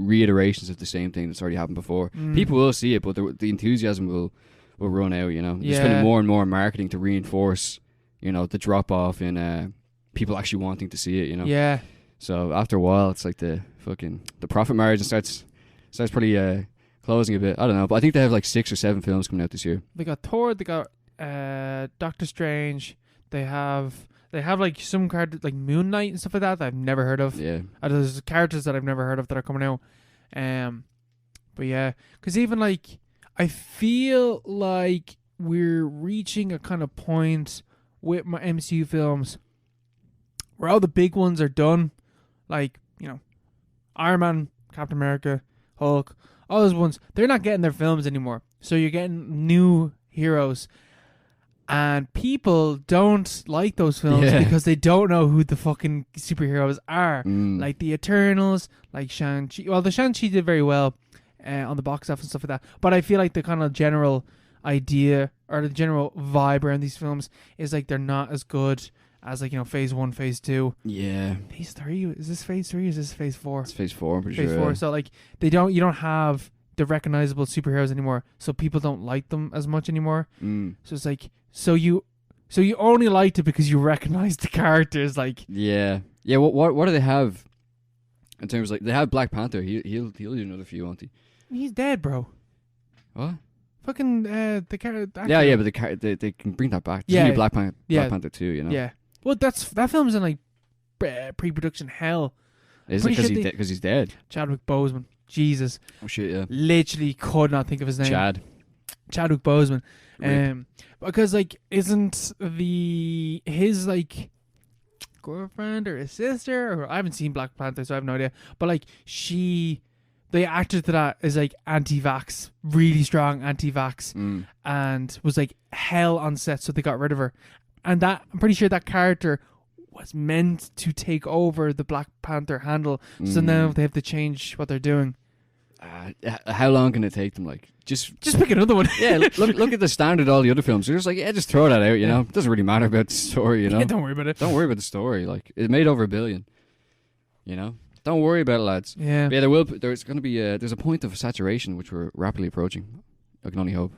reiterations of the same thing that's already happened before. People will see it, but the enthusiasm will run out, you know. They're spending more and more on marketing to reinforce, you know, the drop off in people actually wanting to see it, you know. Yeah. So after a while, it's like the profit margin starts pretty closing a bit. I don't know, but I think they have like 6 or 7 films coming out this year. They got Thor, they got Doctor Strange, they have like some characters like Moon Knight and stuff like that I've never heard of. Yeah. There's characters that I've never heard of that are coming out. But yeah, because even like I feel like we're reaching a kind of point with my MCU films where all the big ones are done. Like, you know, Iron Man, Captain America, Hulk, all those ones, they're not getting their films anymore. So you're getting new heroes. And people don't like those films because they don't know who the fucking superheroes are. Like the Eternals, like Shang-Chi. Well, the Shang-Chi did very well on the box office and stuff like that. But I feel like the kind of general idea or the general vibe around these films is like they're not as good as, like, you know, phase 1, phase 2. Yeah. Phase 3? Is this phase 3 or is this phase 4? It's phase 4, I'm pretty sure. Phase 4. So, like, you don't have the recognizable superheroes anymore. So people don't like them as much anymore. So it's like, so you only liked it because you recognize the characters, like. Yeah. Yeah, what do they have in terms of, like, they have Black Panther. He'll do another few, won't he? He's dead, bro. What? Fucking the character. Yeah, but they can bring that back. There's Black Panther 2, you know. Yeah. Well, that film's in like pre-production hell. Is it because he's dead? Chadwick Boseman. Jesus. Oh shit, yeah. Literally could not think of his name. Chadwick Boseman. Because like isn't his like girlfriend or his sister, or I haven't seen Black Panther, so I have no idea. But like the actor to that is like anti-vax, really strong anti-vax, and was like hell on set, so they got rid of her. And that, I'm pretty sure that character was meant to take over the Black Panther handle. So now they have to change what they're doing. How long can it take them? Like, just pick another one. Yeah, look at the standard of all the other films. They're just like, just throw that out, you know? It doesn't really matter about the story, you know? Yeah, don't worry about it. Don't worry about the story. Like, it made over $1 billion, you know? Don't worry about it, lads. Yeah. But yeah, there's going to be there's a point of saturation which we're rapidly approaching. I can only hope.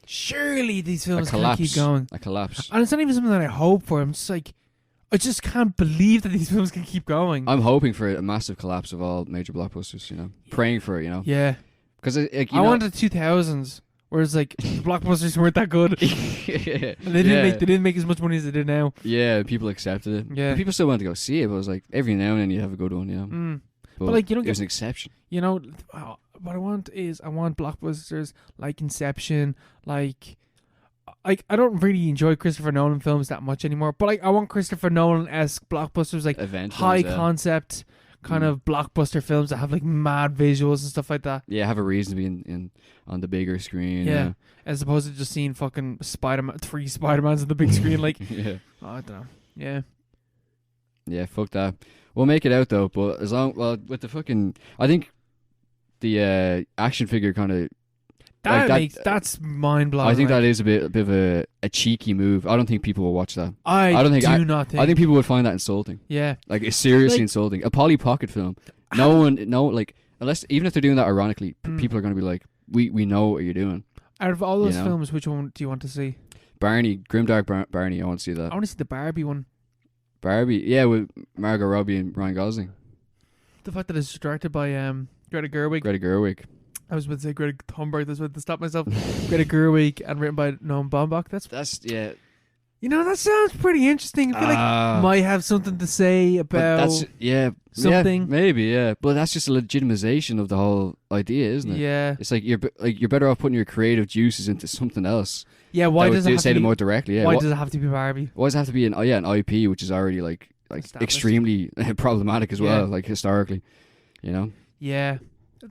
Surely these films can't keep going. A collapse. And it's not even something that I hope for. I'm just like, I just can't believe that these films can keep going. I'm hoping for a massive collapse of all major blockbusters, you know. Praying for it, you know. Yeah. Because I wanted the 2000s, where it's like the blockbusters weren't that good. And they didn't make as much money as they do now. Yeah, people accepted it. Yeah. But people still wanted to go see it, but it was like every now and then you have a good one, you know. But like, you don't there's an exception. You know, what I want blockbusters like Inception, like I don't really enjoy Christopher Nolan films that much anymore, but like I want Christopher Nolan-esque blockbusters, like high concept kind of blockbuster films that have like mad visuals and stuff like that. Yeah, have a reason to be in on the bigger screen. Yeah, as opposed to just seeing fucking 3 Spider-Mans on the big screen. Like, yeah, I don't know. Yeah, fuck that. We'll make it out though, but with the fucking, I think the action figure kind of. That's mind blowing. I think that is a bit of a cheeky move. I don't think people will watch that. I think people would find that insulting. Yeah, like it's seriously insulting. A Polly Pocket film. Unless even if they're doing that ironically, people are going to be like, we know what you're doing. Out of all those films, which one do you want to see? Barney, Grimdark Barney. I want to see that. I want to see the Barbie one. Barbie, yeah, with Margot Robbie and Ryan Gosling. The fact that it's directed by Greta Gerwig. I was about to say Greta Thunberg. That's what to stop myself. Greta Gerwig and written by Noam Baumbach. That's yeah. You know, that sounds pretty interesting. I feel like might have something to say about something. Yeah, maybe, yeah. But that's just a legitimization of the whole idea, isn't it? Yeah. It's like you're better off putting your creative juices into something else. Yeah, why does it have to be more directly? Yeah. Why does it have to be Barbie? Why does it have to be an IP, which is already like extremely problematic as well, like historically, you know? Yeah.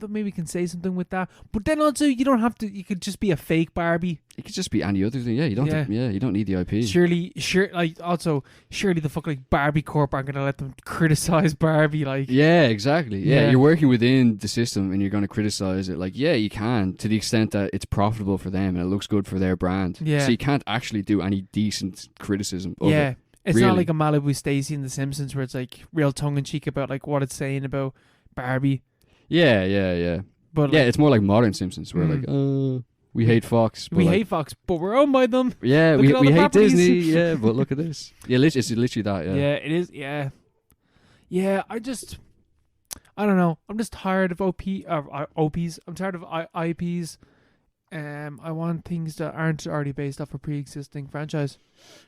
Maybe we can say something with that, but then also you don't have to. You could just be a fake Barbie. It could just be any other thing. Yeah, you don't. You don't need the IP. Surely the fuck like Barbie Corp aren't gonna let them criticize Barbie. Like, yeah, exactly. Yeah, you're working within the system and you're gonna criticize it. Like, yeah, you can to the extent that it's profitable for them and it looks good for their brand. Yeah. So you can't actually do any decent criticism. Of it. It's not like a Malibu Stacy in The Simpsons where it's like real tongue in cheek about like what it's saying about Barbie. Yeah. But Yeah, like, it's more like modern Simpsons. We're like, we hate Fox. But we like, hate Fox, but we're owned by them. Yeah, Look at all we the hate properties. Disney. Yeah, but look at this. Yeah, it's literally that. Yeah, it is. Yeah. Yeah, I don't know. I'm just tired of OPs. I'm tired of IPs. I want things that aren't already based off a pre-existing franchise.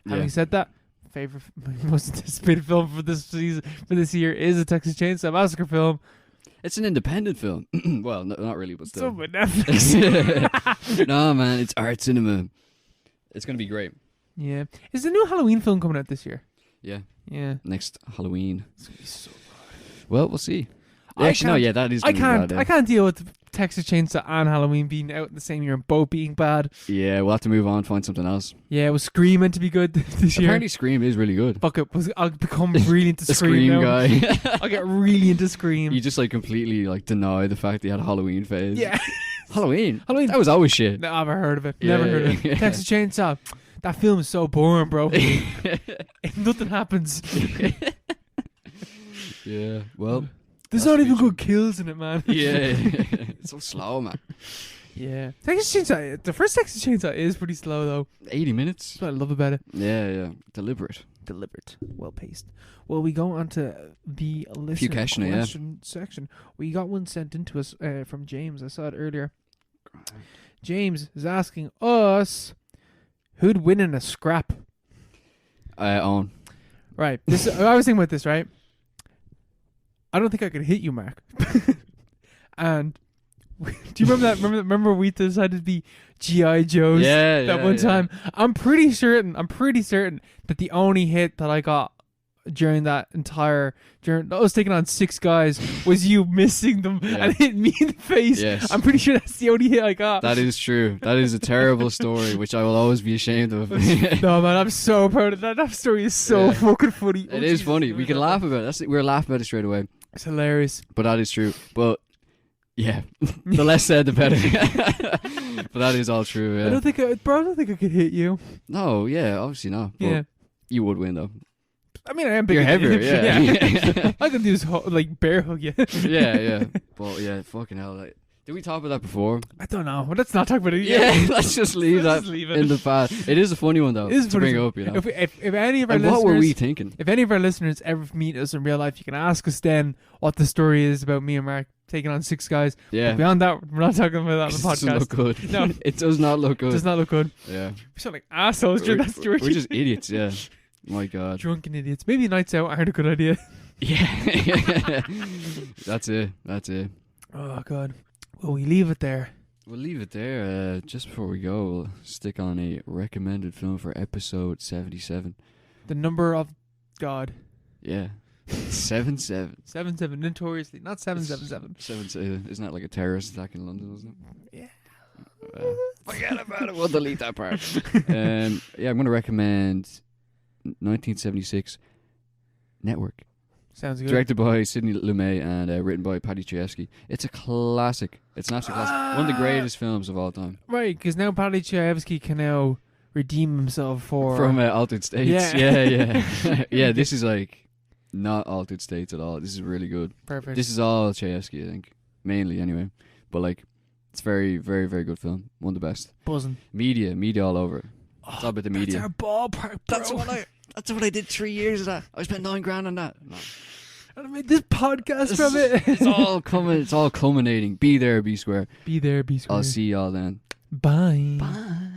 Having said that, favorite most anticipated film for this season, for this year, is a Texas Chainsaw Massacre film. It's an independent film. Well, not really, but still. So with Netflix. No, man, it's art cinema. It's gonna be great. Yeah. Is the new Halloween film coming out this year? Yeah. Yeah. Next Halloween. It's gonna be so good. Well, we'll see. I Actually, no, yeah, that is. I gonna be can't. I can't deal with Texas Chainsaw and Halloween being out in the same year and both being bad. Yeah, we'll have to move on, find something else. Yeah, it was Scream meant to be good this year. Apparently, Scream is really good. Fuck it. I'll become really into The Scream now. guy. I'll get really into Scream. You just like completely like deny the fact they had a Halloween phase. Yeah. Halloween. Halloween. That was always shit. No, I've never heard of it. Yeah, Never heard of it. yeah. Texas Chainsaw. That film is so boring, bro. Nothing happens. Yeah. Well. There's That's not even true. good kills in it, man. Yeah. It's so slow, man. Yeah. Texas Chainsaw. The first Texas Chainsaw is pretty slow, though. 80 minutes. That's what I love about it. Yeah. Deliberate. Deliberate. Well paced. Well, we go on to the listener question, section. We got one sent in to us from James. I saw it earlier. James is asking us, who'd win in a scrap? On. Right. This I was thinking about this, right? I don't think I could hit you, Mark. And do you remember that? Remember we decided to be G.I. Joes that one time? I'm pretty certain that the only hit that I got during that entire I was taking on 6 guys was you missing them and hit me in the face. Yes. I'm pretty sure that's the only hit I got. That is true. That is a terrible story, which I will always be ashamed of. No, man, I'm so proud of that. That story is so fucking funny. It is funny. We can laugh about it. We were laughing about it straight away. It's hilarious. But that is true. But yeah, the less said, the better. But that is all true. Yeah. I don't think I could hit you. No, yeah, obviously not. But Yeah. you would win though. I mean, I am big. You're heavier, yeah. I can do this like bear hug you. Yeah. But yeah, fucking hell. Like, did we talk about that before? I don't know. Well, let's not talk about it. Yeah, let's just leave Let's that just leave it. in the past. It is a funny one though. It is to funny bring to- up, you know. If any of our And listeners, what were we thinking? if any of our listeners ever meet us in real life, you can ask us then what the story is about me and Mark taking on 6 guys. Yeah. But beyond that, we're not talking about that on the It doesn't podcast. look good. No. It does not look It good. does not look good. Yeah. We sound like assholes during that story. We're just idiots, yeah. My God. Drunken idiots. Maybe nights out aren't a good idea. Yeah. That's it. Oh God. Well, we leave it there. We'll leave it there. Just before we go, we'll stick on a recommended film for episode 77. The number of God. Yeah. 77. 77. Notoriously, not 777. 77. Isn't that like a terrorist attack in London, wasn't it? Yeah. Forget about it. We'll delete that part. Yeah, I'm going to recommend 1976 Network. Sounds good. Directed by Sidney Lumet and written by Paddy Chayefsky. It's a classic. It's an absolute classic. One of the greatest films of all time. Right, because now Paddy Chayefsky can now redeem himself From Altered States. Yeah. Yeah, this is like not Altered States at all. This is really good. Perfect. This is all Chayefsky, I think. Mainly, anyway. But like, it's very, very, very good film. One of the best. Buzzing. Media all over it. It's all about the media. That's our ballpark, bro. That's what I did 3 years of that. I spent $9,000 on that. No. And I made this podcast from it. It's all coming. It's all culminating. Be there, be square. Be there, be square. I'll see y'all then. Bye. Bye.